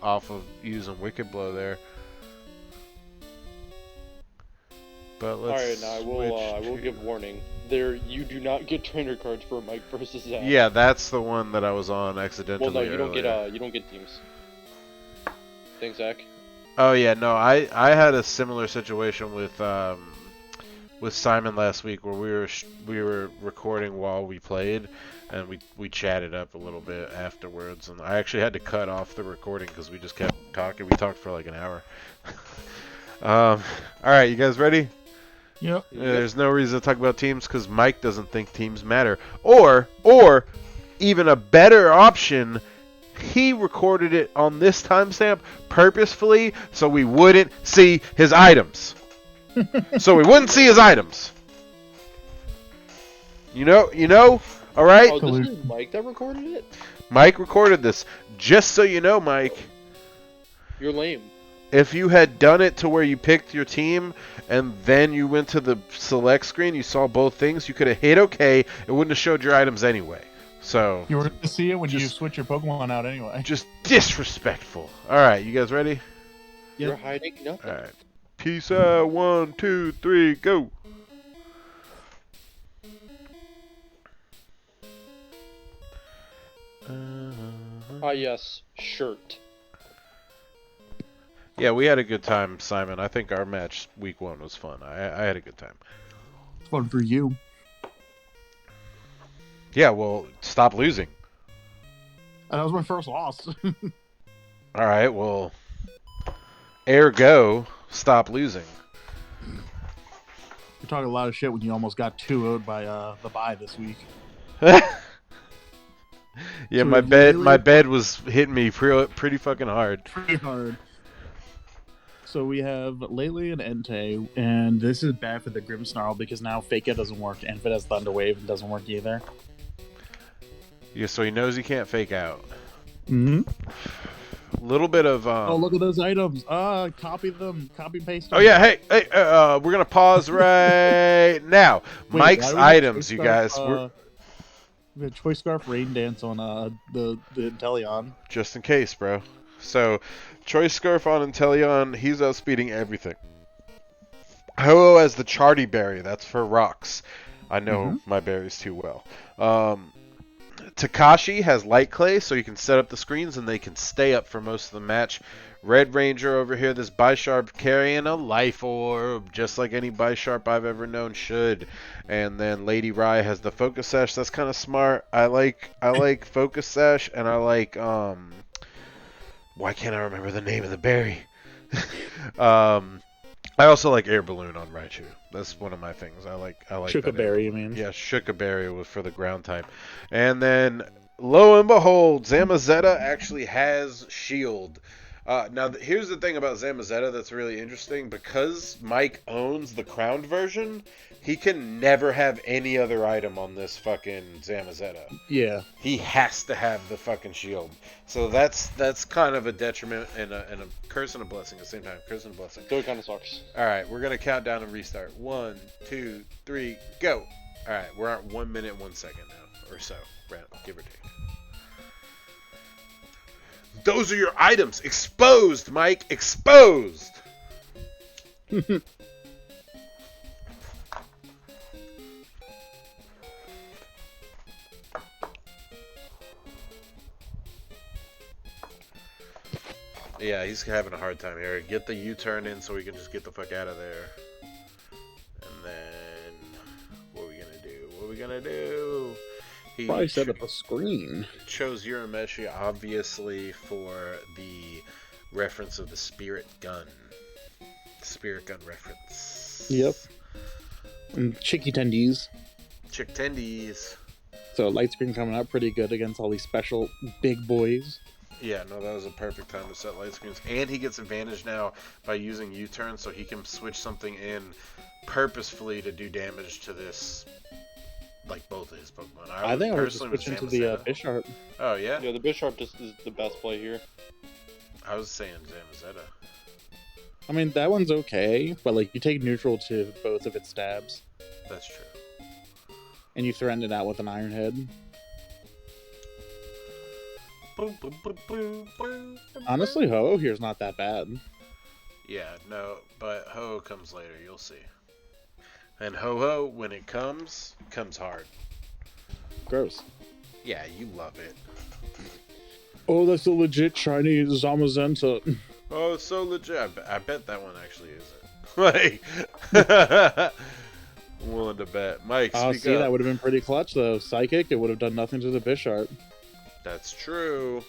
off of using Wicked Blow there. But let's Alright, now I will give warning. You do not get trainer cards for Mike versus Zach. Yeah, that's the one that I was on accidentally. Well, no, you earlier. don't get teams. Thanks, Zach. Oh yeah, no, I had a similar situation with Simon last week where we were recording while we played, and we chatted up a little bit afterwards, and I actually had to cut off the recording because we just kept talking. We talked for like an hour. All right, you guys ready? Yep. There's no reason to talk about teams because Mike doesn't think teams matter. Or even a better option, he recorded it on this timestamp purposefully so we wouldn't see his items. So we wouldn't see his items. You know? All right? Oh, this is Mike that recorded it? Mike recorded this. Just so you know, Mike, You're lame. if you had done it to where you picked your team and then you went to the select screen, you saw both things, you could have hit OK. It wouldn't have showed your items anyway. So You were going to see it when you Just- switch your Pokemon out anyway. just disrespectful. All right, you guys ready? You're hiding nothing. All right. Peace out. 1, 2, 3, go. Ah, yes. Shirt. Yeah, we had a good time, Simon. I think our match week 1 was fun. I had a good time. Fun for you. Yeah, well, stop losing. That was my first loss. All right, well, ergo, stop losing. You're talking a lot of shit when you almost got 2-0'd by the bye this week. Yeah, So my really- bed was hitting me pretty fucking hard. Pretty hard. So we have Lately and Entei, and this is bad for the Grimmsnarl because now Fake It doesn't work, and if it has Thunder Wave, it doesn't work either. Yeah, so he knows he can't fake out. Mm-hmm. Little bit of Oh, look at those items. Copy them. Copy paste them. Oh yeah, hey, we're gonna pause right now. Wait, Mike's why do we have items, Choice you Scarf, guys. we had Choice Scarf Rain Dance on the Intellion. Just in case, bro. So, Choice Scarf on Intellion, he's outspeeding everything. Ho-Oh has the Charty Berry, that's for rocks. I know my berries too well. Takashi has Light Clay, so you can set up the screens and they can stay up for most of the match. Red Ranger over here, this Bisharp carrying a Life Orb, just like any Bisharp I've ever known should. And then Lady Rye has the Focus Sash. That's kind of smart. I like Focus Sash, and I like why can't I remember the name of the berry? I also like Air Balloon on Raichu. That's one of my things. I like Shuka Berry, you mean? Yeah, Shuka Berry was for the ground type. And then, lo and behold, Zamazenta actually has Shield. Now, here's the thing about Zamazenta that's really interesting. Because Mike owns the crowned version, he can never have any other item on this fucking Zamazenta. Yeah. He has to have the fucking shield. So that's kind of a detriment and a curse and a blessing at the same time. Curse and a blessing. So it kind of sucks. Alright, we're going to count down and restart. 1, 2, 3, go! Alright, we're at 1 minute, 1 second now. Or so. Give or take. Those are your items! Exposed, Mike! Exposed! Yeah, he's having a hard time here. Get the U-turn in so we can just get the fuck out of there. And then, what are we gonna do? What are we gonna do? He Probably set up a screen. chose Urameshi obviously for the reference of the Spirit Gun. Spirit Gun reference. Yep. And Chicky Tendies. Chick tendies. So light screen coming out pretty good against all these special big boys. Yeah, no, that was a perfect time to set light screens. And he gets advantage now by using U-turn, so he can switch something in purposefully to do damage to this, like both of his Pokemon. I think I would just personally switch into was the Zamazenta. Bisharp. Oh, yeah? Yeah, the Bisharp just is the best play here. I was saying Zamazenta. I mean, that one's okay, but like you take neutral to both of its stabs, That's true. and you threaten it out with an Iron Head. Boom, boom, boom, boom, boom, boom. Honestly, Ho here's not that bad. Yeah, no, but Ho comes later, you'll see. And Ho-Ho, when it comes hard. Gross. Yeah, you love it. Oh, that's a legit Chinese Zamazenta. Oh, it's so legit. I bet that one actually isn't. Like, willing to bet. Mike, Oh, speak see, up. that would have been pretty clutch though. Psychic, it would have done nothing to the Bisharp. That's true.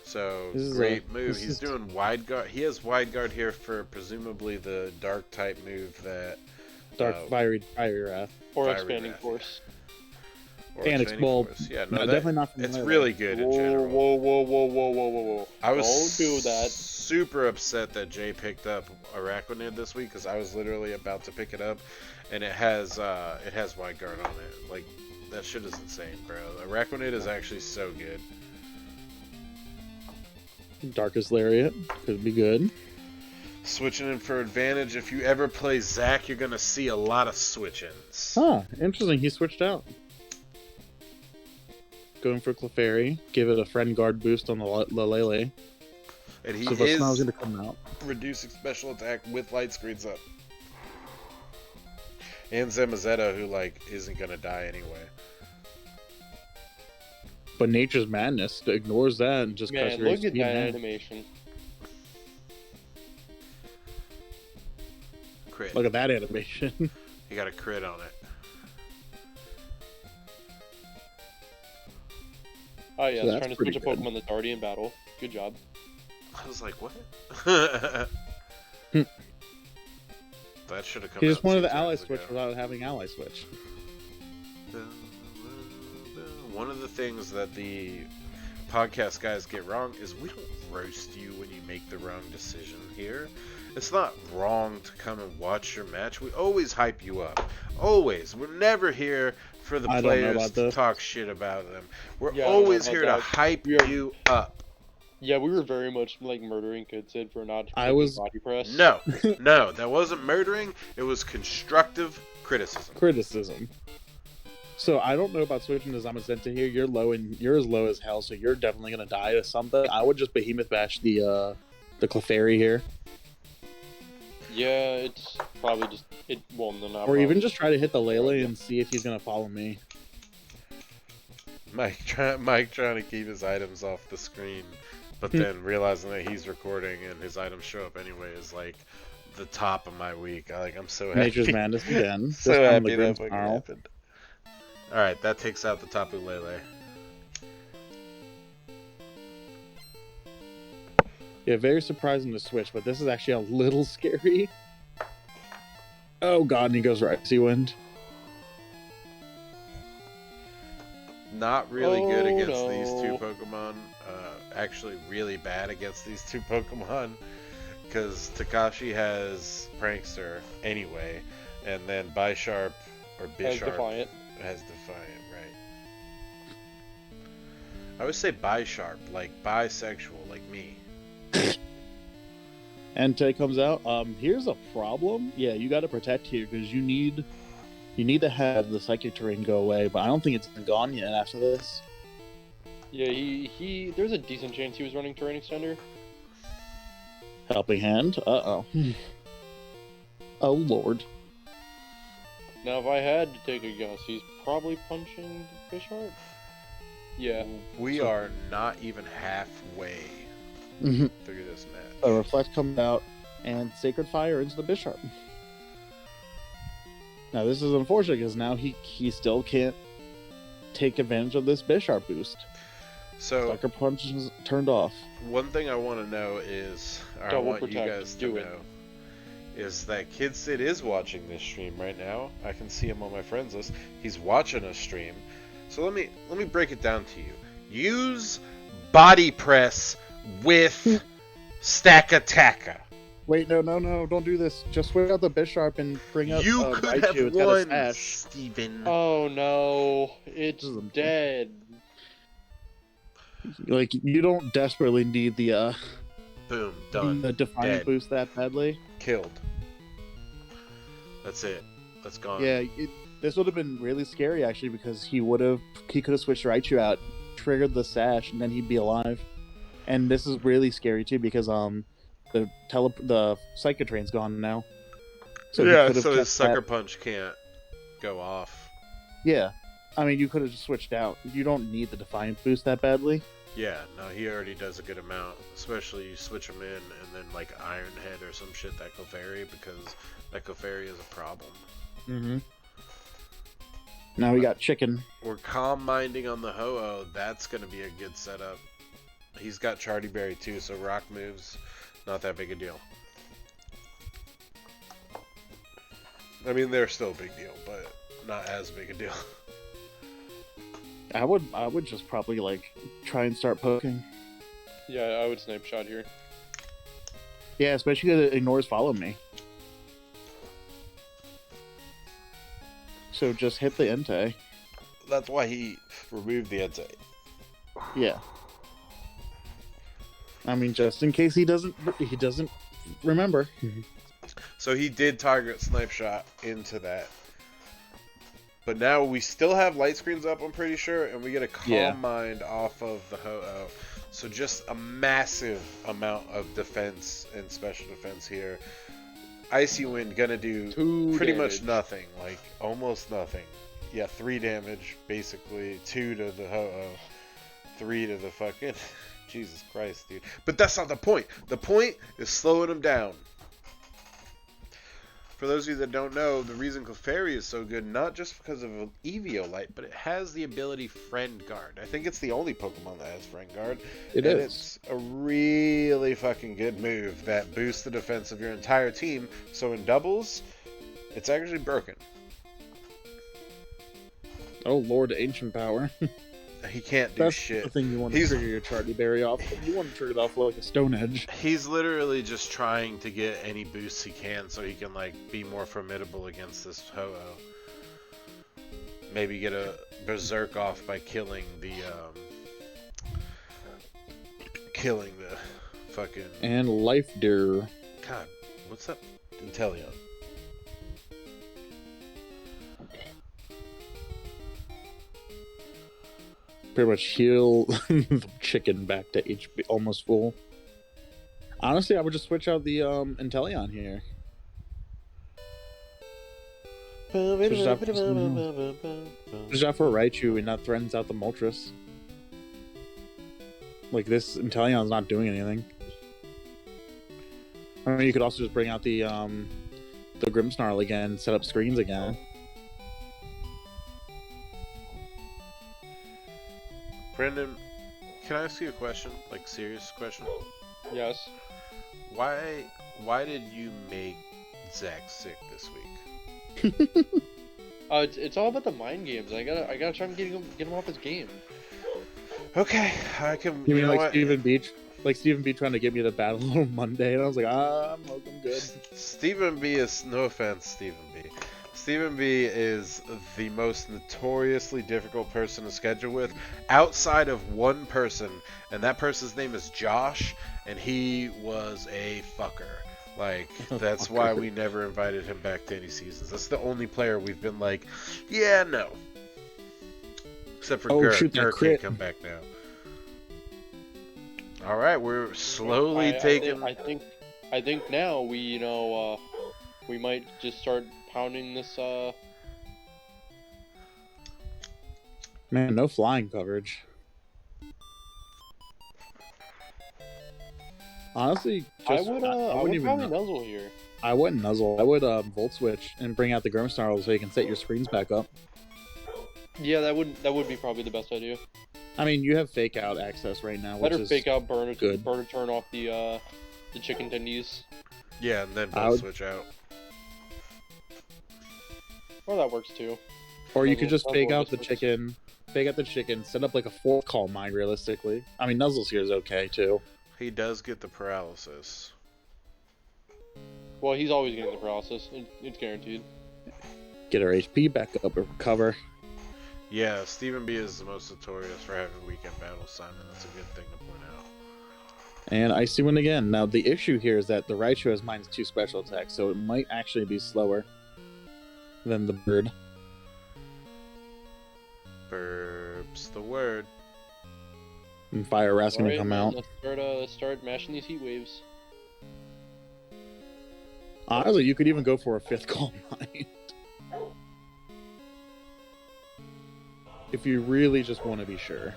So, This is great move. He's doing wide guard. He has wide guard here for presumably the dark type move that... Dark Fiery Wrath. Or Fiery Expanding Wrath. Force. Or And Expanding Expel. Force. Yeah, No, no, definitely not from it's melee. really good in Whoa, general. whoa. I was Don't do that. super upset that Jay picked up Araquanid this week because I was literally about to pick it up, and it has wide guard on it. Like, that shit is insane, bro. Araquanid is actually so good. Darkest Lariat could be good. Switching in for advantage. If you ever play Zac, you're gonna see a lot of switch-ins. Huh, interesting. He switched out. Going for Clefairy. Give it a friend guard boost on the Lele. And he So is Vesnow's going to come out. reducing special attack with light screens up. And Zamazenta, who, like, isn't gonna die anyway. But Nature's Madness ignores that and just cuts Man, your look at HP in that half. animation. Crit. Look at that animation. He got a crit on it. Oh yeah, So it's that's trying to pretty switch a good. Pokemon that's already in battle. Good job. I was like, what? That should have come He out just wanted 2 the ally turns switch ago. without having ally switch. One of the things that the podcast guys get wrong is we don't roast you when you make the wrong decision here. It's not wrong to come and watch your match. We always hype you up. Always. We're never here for the I don't know players about to this. talk shit about them. We're Yeah, I don't know always about here to that. hype We are- you up. Yeah, we were very much like murdering Kid Sid for not I clicking was- body press. No, no, that wasn't murdering. It was constructive criticism. Criticism. So I don't know about switching to Zamazenta here. You're low and you're as low as hell, so you're definitely gonna die to something. I would just behemoth bash the Clefairy here, Yeah, it's probably just well, no, not or even probably. just try to hit the Lele and see if he's gonna follow me. Mike trying to keep his items off the screen, but then realizing that he's recording and his items show up anyway is like the top of my week. I'm so happy. Nature's Madness again. So This time happy the that Grim fucking Snarl. happened. Alright, that takes out the Tapu Lele. Yeah, very surprising to switch, but this is actually a little scary. Oh god, and he goes right. Icy Wind. Not really good Oh, against these two no. Pokemon. Actually really bad against these two Pokemon. Because Takashi has Prankster anyway. And then Bisharp or As Bisharp Defiant. has Defiant, right. I would say Bisharp, like bisexual, like me. Entei comes out. Here's a problem. Yeah, you got to protect here because you need to have the psychic terrain go away. But I don't think it's been gone yet after this. Yeah, he. There's a decent chance he was running Terrain Extender. Helping hand. Oh lord. Now, if I had to take a guess, he's probably punching Bisharp. Yeah. We So- are not even halfway Mm-hmm. through this match. A reflect comes out and Sacred Fire into the Bisharp. Now this is unfortunate because now he still can't take advantage of this Bisharp boost. So Sucker Punch is turned off. one thing I want to know is, or I Double want you protect, guys to do it. know, is that Kid Sid is watching this stream right now. I can see him on my friends list. He's watching a stream. So let me break it down to you. Use body press with Stack Attacka. Wait, no, don't do this. Just swing out the Bisharp and bring up You could Raichu. have It's got a won, sash. Steven. Oh no, it's This is a- dead. Like you don't desperately need the Boom, done. the Defiant Dead. boost that badly. Killed. That's it. That's gone. Yeah, this would have been really scary actually because he could have switched Raichu out, triggered the sash, and then he'd be alive. And this is really scary too because the Psychic Train's gone now. So he yeah, could have so his kept sucker that- punch can't go off. Yeah, I mean you could have just switched out. You don't need the Defiant boost that badly. Yeah, no, he already does a good amount. Especially you switch him in and then like Iron Head or some shit that Clefairy because that Clefairy is a problem. Mm-hmm. Now we got Chicken. We're calm minding on the Ho-Oh. That's gonna be a good setup. He's got Charty Berry too, so rock moves, not that big a deal. I mean, they're still a big deal, but not as big a deal. I would just probably like try and start poking. Yeah, I would snipe shot here. Yeah, especially because it ignores follow me. So just hit the Entei. That's why he removed the Entei. Yeah. I mean, just in case he doesn't remember. So he did target Snipe Shot into that. But now we still have light screens up, I'm pretty sure, and we get a calm Yeah. mind off of the Ho-Oh. So just a massive amount of defense and special defense here. Icy Wind gonna do pretty much nothing, like almost nothing. Yeah, 3 damage, basically. 2 to the Ho-Oh. 3 to the fucking... Jesus Christ, dude. But that's not the point. The point is slowing him down. For those of you that don't know, the reason Clefairy is so good, not just because of Eviolite, but it has the ability Friend Guard. I think it's the only Pokemon that has Friend Guard. It and is. It's a really fucking good move that boosts the defense of your entire team. So in doubles, it's actually broken. Oh Lord, Ancient Power. He can't do That's shit. the thing you want to He's- trigger your Chardy Berry off. You want to trigger it off like a Stone Edge. He's literally just trying to get any boosts he can so he can like be more formidable against this Ho-Oh. Maybe get a berserk off by killing the fucking And Life Deer. God, what's that? Inteleon. Pretty much heal the chicken back to HP almost full. Honestly, I would just switch out the Inteleon here. Switch out for Raichu and that threatens out the Moltres. Like, this Inteleon's not doing anything. I mean, you could also just bring out the Grimmsnarl again, set up screens again. Brendan, can I ask you a question? Like, serious question? Yes. Why did you make Zach sick this week? It's all about the mind games. I gotta try and get him off his game. Okay, I can. You mean know like what? Stephen Beach? Like Stephen B trying to get me to battle on Monday, and I was like, I'm good. Stephen B is, no offense, Stephen B. Stephen B is the most notoriously difficult person to schedule with, outside of one person, and that person's name is Josh, and he was a fucker. Like, that's why we never invited him back to any seasons. That's the only player we've been like, yeah, no. Except for Gurk. Shoot, that Gurk crit. can't come back now. Alright, we're slowly taking... I think now we we might just start pounding this Man, no flying coverage. Honestly, I just, would wouldn't even probably nu- nuzzle here. I wouldn't nuzzle. I would Volt Switch and bring out the Grimmsnarl so you can set your screens back up. Yeah, that would be probably the best idea. I mean, you have fake out access right now, which Better is fake out burn good. to turn off the chicken tendies. Yeah, and then I both would- switch out. Or that works too. Or you could just Nuzzle fake out the just chicken, set up like a 4-call mine realistically. I mean, Nuzzles here is okay too. He does get the paralysis. Well, he's always getting the paralysis. It's guaranteed. Get her HP back up or recover. Yeah, Stephen B is the most notorious for having weekend battles, Simon. That's a good thing to point out. And Icy Wind again. Now, the issue here is that the Raichu has -2 special attacks, so it might actually be slower than the bird. Burbs the word. And Fire Wrath's gonna Alright, come man, out. Let's start mashing these heat waves. Honestly, you could even go for a 5th call mine. If you really just want to be sure.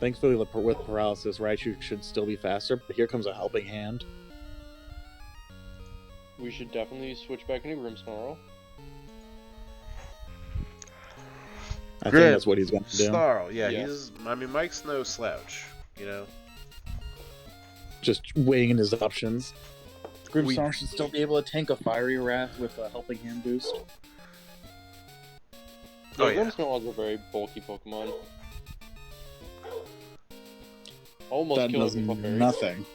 Thankfully, with paralysis, Raichu should still be faster, but here comes a helping hand. We should definitely switch back into Grimmsnarl. I think that's what he's going to do. Snarl, yeah, Yeah. I mean, Mike's no slouch, you know? Just weighing his options. We- Grimmsnarl should still be able to tank a Fiery Wrath with a helping hand boost. Yeah, Oh, yeah. Grimmsnarl is a very bulky Pokemon. Almost That killed does me, Clefairy. nothing.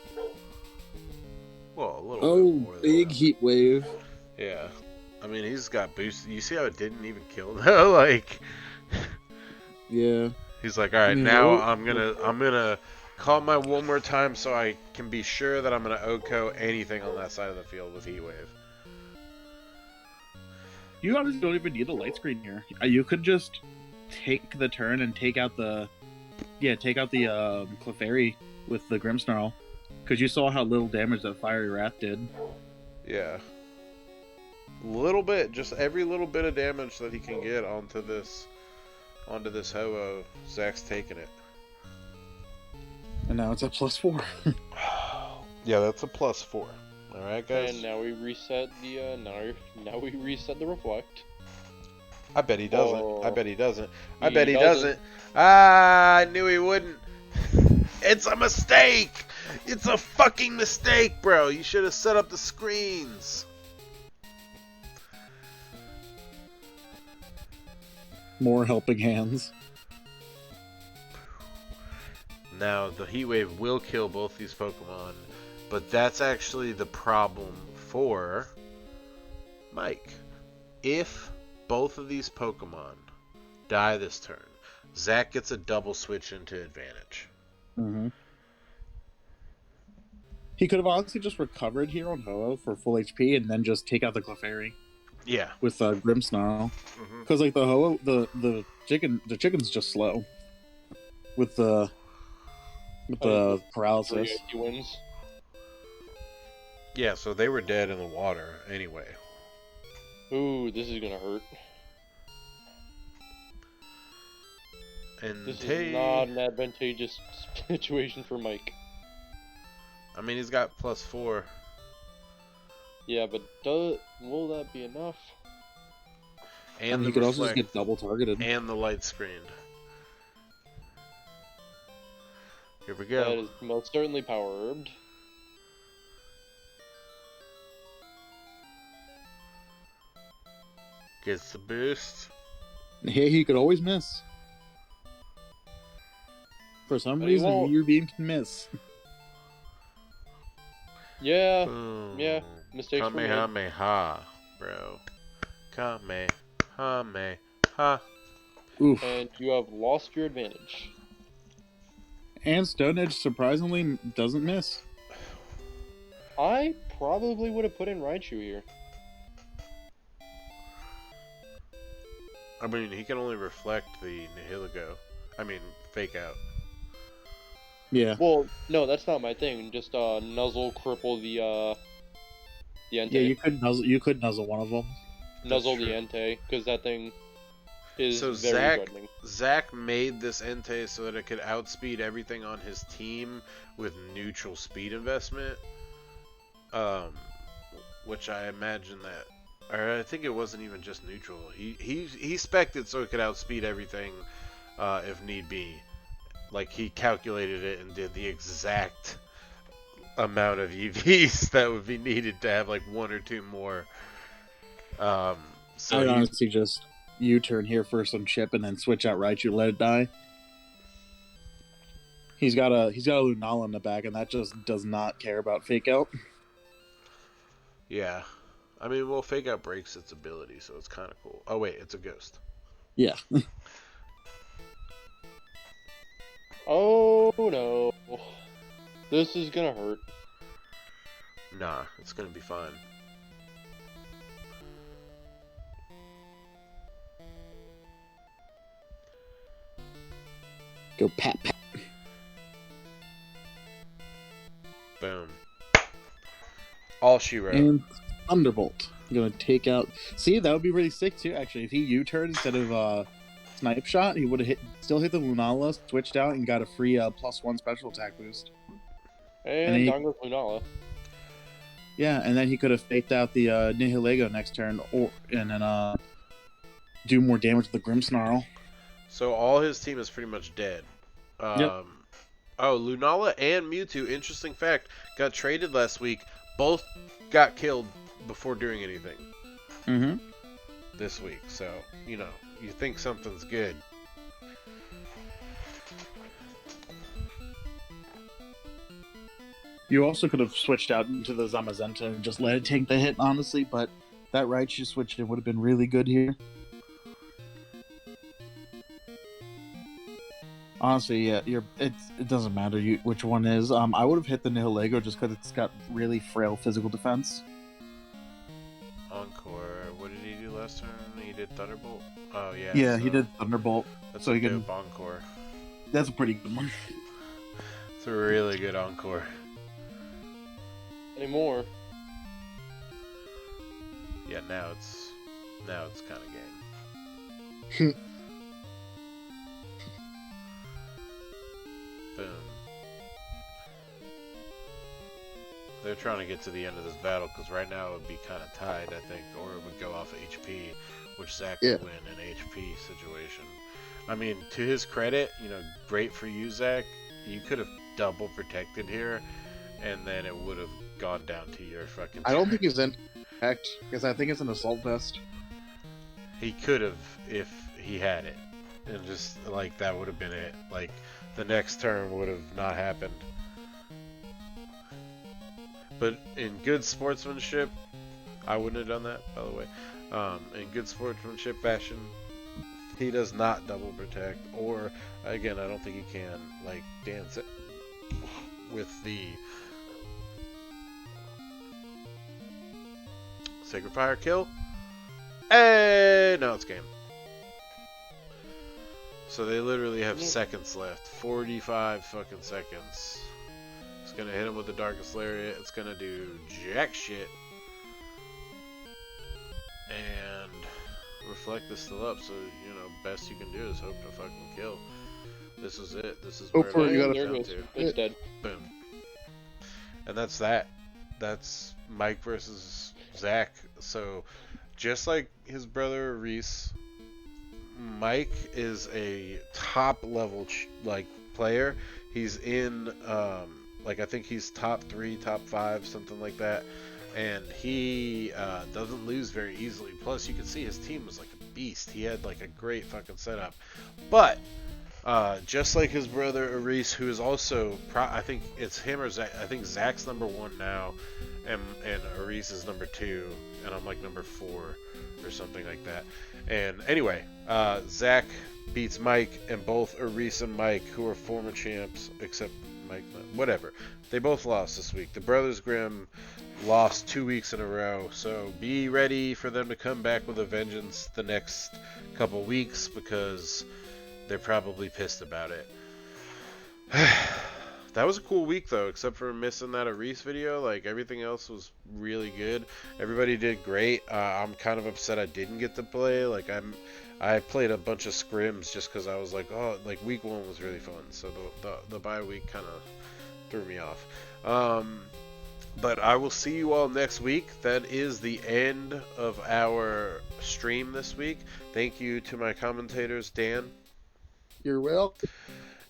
Well, a little Oh, bit more than big that. heat wave. Yeah. I mean, he's got boost. You see how it didn't even kill though? Like, Yeah. he's like, all right, I mean, now what- I'm gonna call my one more time so I can be sure that I'm gonna OHKO anything on that side of the field with Heat Wave. You honestly don't even need a light screen here. You could just take the turn and take out the Clefairy with the Grimmsnarl, because you saw how little damage that Fiery Wrath did. Yeah. Little bit, just every little bit of damage that he can get onto this Ho-Oh, Zach's taking it. And now it's at +4. Yeah, that's a +4. All right, guys. And now we reset the now we reset the reflect. I bet he doesn't. Oh. I bet he doesn't. I He bet he doesn't. doesn't. Ah, I knew he wouldn't. It's a mistake. It's a fucking mistake, bro. You should have set up the screens. More helping hands. Now, the Heat Wave will kill both these Pokemon, but that's actually the problem for Mike. If both of these Pokemon die this turn, Zach gets a double switch into advantage. Mm-hmm. He could have honestly just recovered here on Ho-Oh for full HP and then just take out the Clefairy Yeah. with Grimmsnarl. Because like the Ho-Oh, the chicken's just slow with the paralysis. He wins. Yeah, so they were dead in the water anyway. Ooh, this is gonna hurt. And This is not an advantageous situation for Mike. I mean, he's got +4. Yeah, but will that be enough? And he the could also just reflect, get double targeted. and the light screened. Here we That go. is most certainly power herbed. Gets the boost. Hey, he could always miss. For some But he reason, won't. your beam can miss. Yeah, Boom. yeah, mistakes were made. Kamehameha, bro. Kamehameha. Oof. And you have lost your advantage. And Stone Edge surprisingly doesn't miss. I probably would have put in Raichu here. I mean, he can only reflect the Nihilego. I mean, fake out. Yeah. Well, no, that's not my thing. Just nuzzle cripple the Entei. Yeah, you could nuzzle one of them. Nuzzle That's the true. Entei, because that thing is So very threatening. Zach made this Entei so that it could outspeed everything on his team with neutral speed investment. Which I imagine that, or I think it wasn't even just neutral. He spec'd it so it could outspeed everything if need be. Like he calculated it and did the exact amount of EVs that would be needed to have like one or two more. So I would honestly just U-turn here for some chip and then switch out Raichu, let it die. He's got a Lunala in the back, and that just does not care about fake out. yeah, I mean, well, fake out breaks its ability, so it's kind of cool. Oh wait, it's a ghost. Yeah. Oh no. This is gonna hurt. Nah, it's gonna be fine. Go pat pat. Boom. All she wrote. And Thunderbolt. I'm gonna take out. See, that would be really sick too. Actually, if he U-turned instead of Snipe Shot, he would have still hit the Lunala, switched out, and got a free +1 special attack boost. And then down goes Lunala. Yeah, and then he could have faked out the Nihilego next turn, and then do more damage with the Grimmsnarl. So all his team is pretty much dead. Yep. Oh, Lunala and Mewtwo, interesting fact, got traded last week. Both got killed before doing anything Mm-hmm. this week. So, you know, you think something's good. You also could have switched out into the Zamazenta and just let it take the hit, honestly, but that Raichu switch would have been really good here. Honestly, yeah, it doesn't matter which one is. I would have hit the Nihilego just because it's got really frail physical defense. Encore. What did he do last turn? He did Thunderbolt? Oh, yeah. Yeah, so he did Thunderbolt. That's so a he dope can. Encore. That's a pretty good one. It's a really good Encore. Anymore. Yeah, now it's kind of game. Boom. They're trying to get to the end of this battle because right now it would be kind of tied, I think, or it would go off of HP, which Zach would win an HP situation. I mean, to his credit, you know, great for you, Zach. You could have double protected here, and then it would have gone down to your fucking. I don't think he's in protect because I think it's an assault vest. He could have if he had it. And just, like, that would have been it. Like, the next turn would have not happened. But in good sportsmanship, I wouldn't have done that, by the way. In good sportsmanship fashion, he does not double protect. Or, again, I don't think he can, like, dance it with the Sacred Fire kill. Hey, now it's game. So they literally have seconds left. 45 fucking seconds. It's gonna hit him with the Darkest Lariat. It's gonna do jack shit. And Reflect is still up, so, you know, best you can do is hope to fucking kill. This is it. This is where for it, you it gotta- There comes it down goes. to. It's dead. Boom. And that's that. That's Mike versus Zach. So, just like his brother Reese, Mike is a top level player. He's in like I think he's top 3, top 5, something like that. And he doesn't lose very easily. Plus, you can see his team was like a beast. He had like a great fucking setup. But just like his brother Reese, who is also, I think it's him or Zach. I think Zach's number 1 now, and Reese is number 2, and I'm like number 4 or something like that. And anyway, Zach beats Mike, and both Reese and Mike, who are former champs, except Mike, whatever. They both lost this week. The Brothers Grimm lost 2 weeks in a row, so be ready for them to come back with a vengeance the next couple weeks, because they're probably pissed about it. That was a cool week though, except for missing that Reese video. Like, everything else was really good. Everybody did great. I'm kind of upset I didn't get to play. Like, I played a bunch of scrims just because I was like, oh, like week 1 was really fun. So the bye week kind of threw me off. But I will see you all next week. That is the end of our stream this week. Thank you to my commentators, Dan You're well.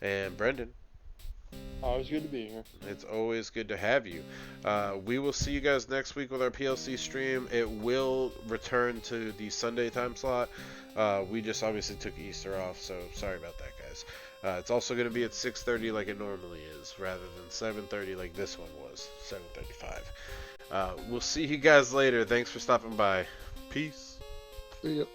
and Brendan. Always good to be here. It's always good to have you. We will see you guys next week with our PLC stream. It will return to the Sunday time slot. We just obviously took Easter off, so sorry about that, guys. It's also going to be at 6:30 like it normally is, rather than 7:30 like this one was, 7:35. We'll see you guys later. Thanks for stopping by. Peace. See ya.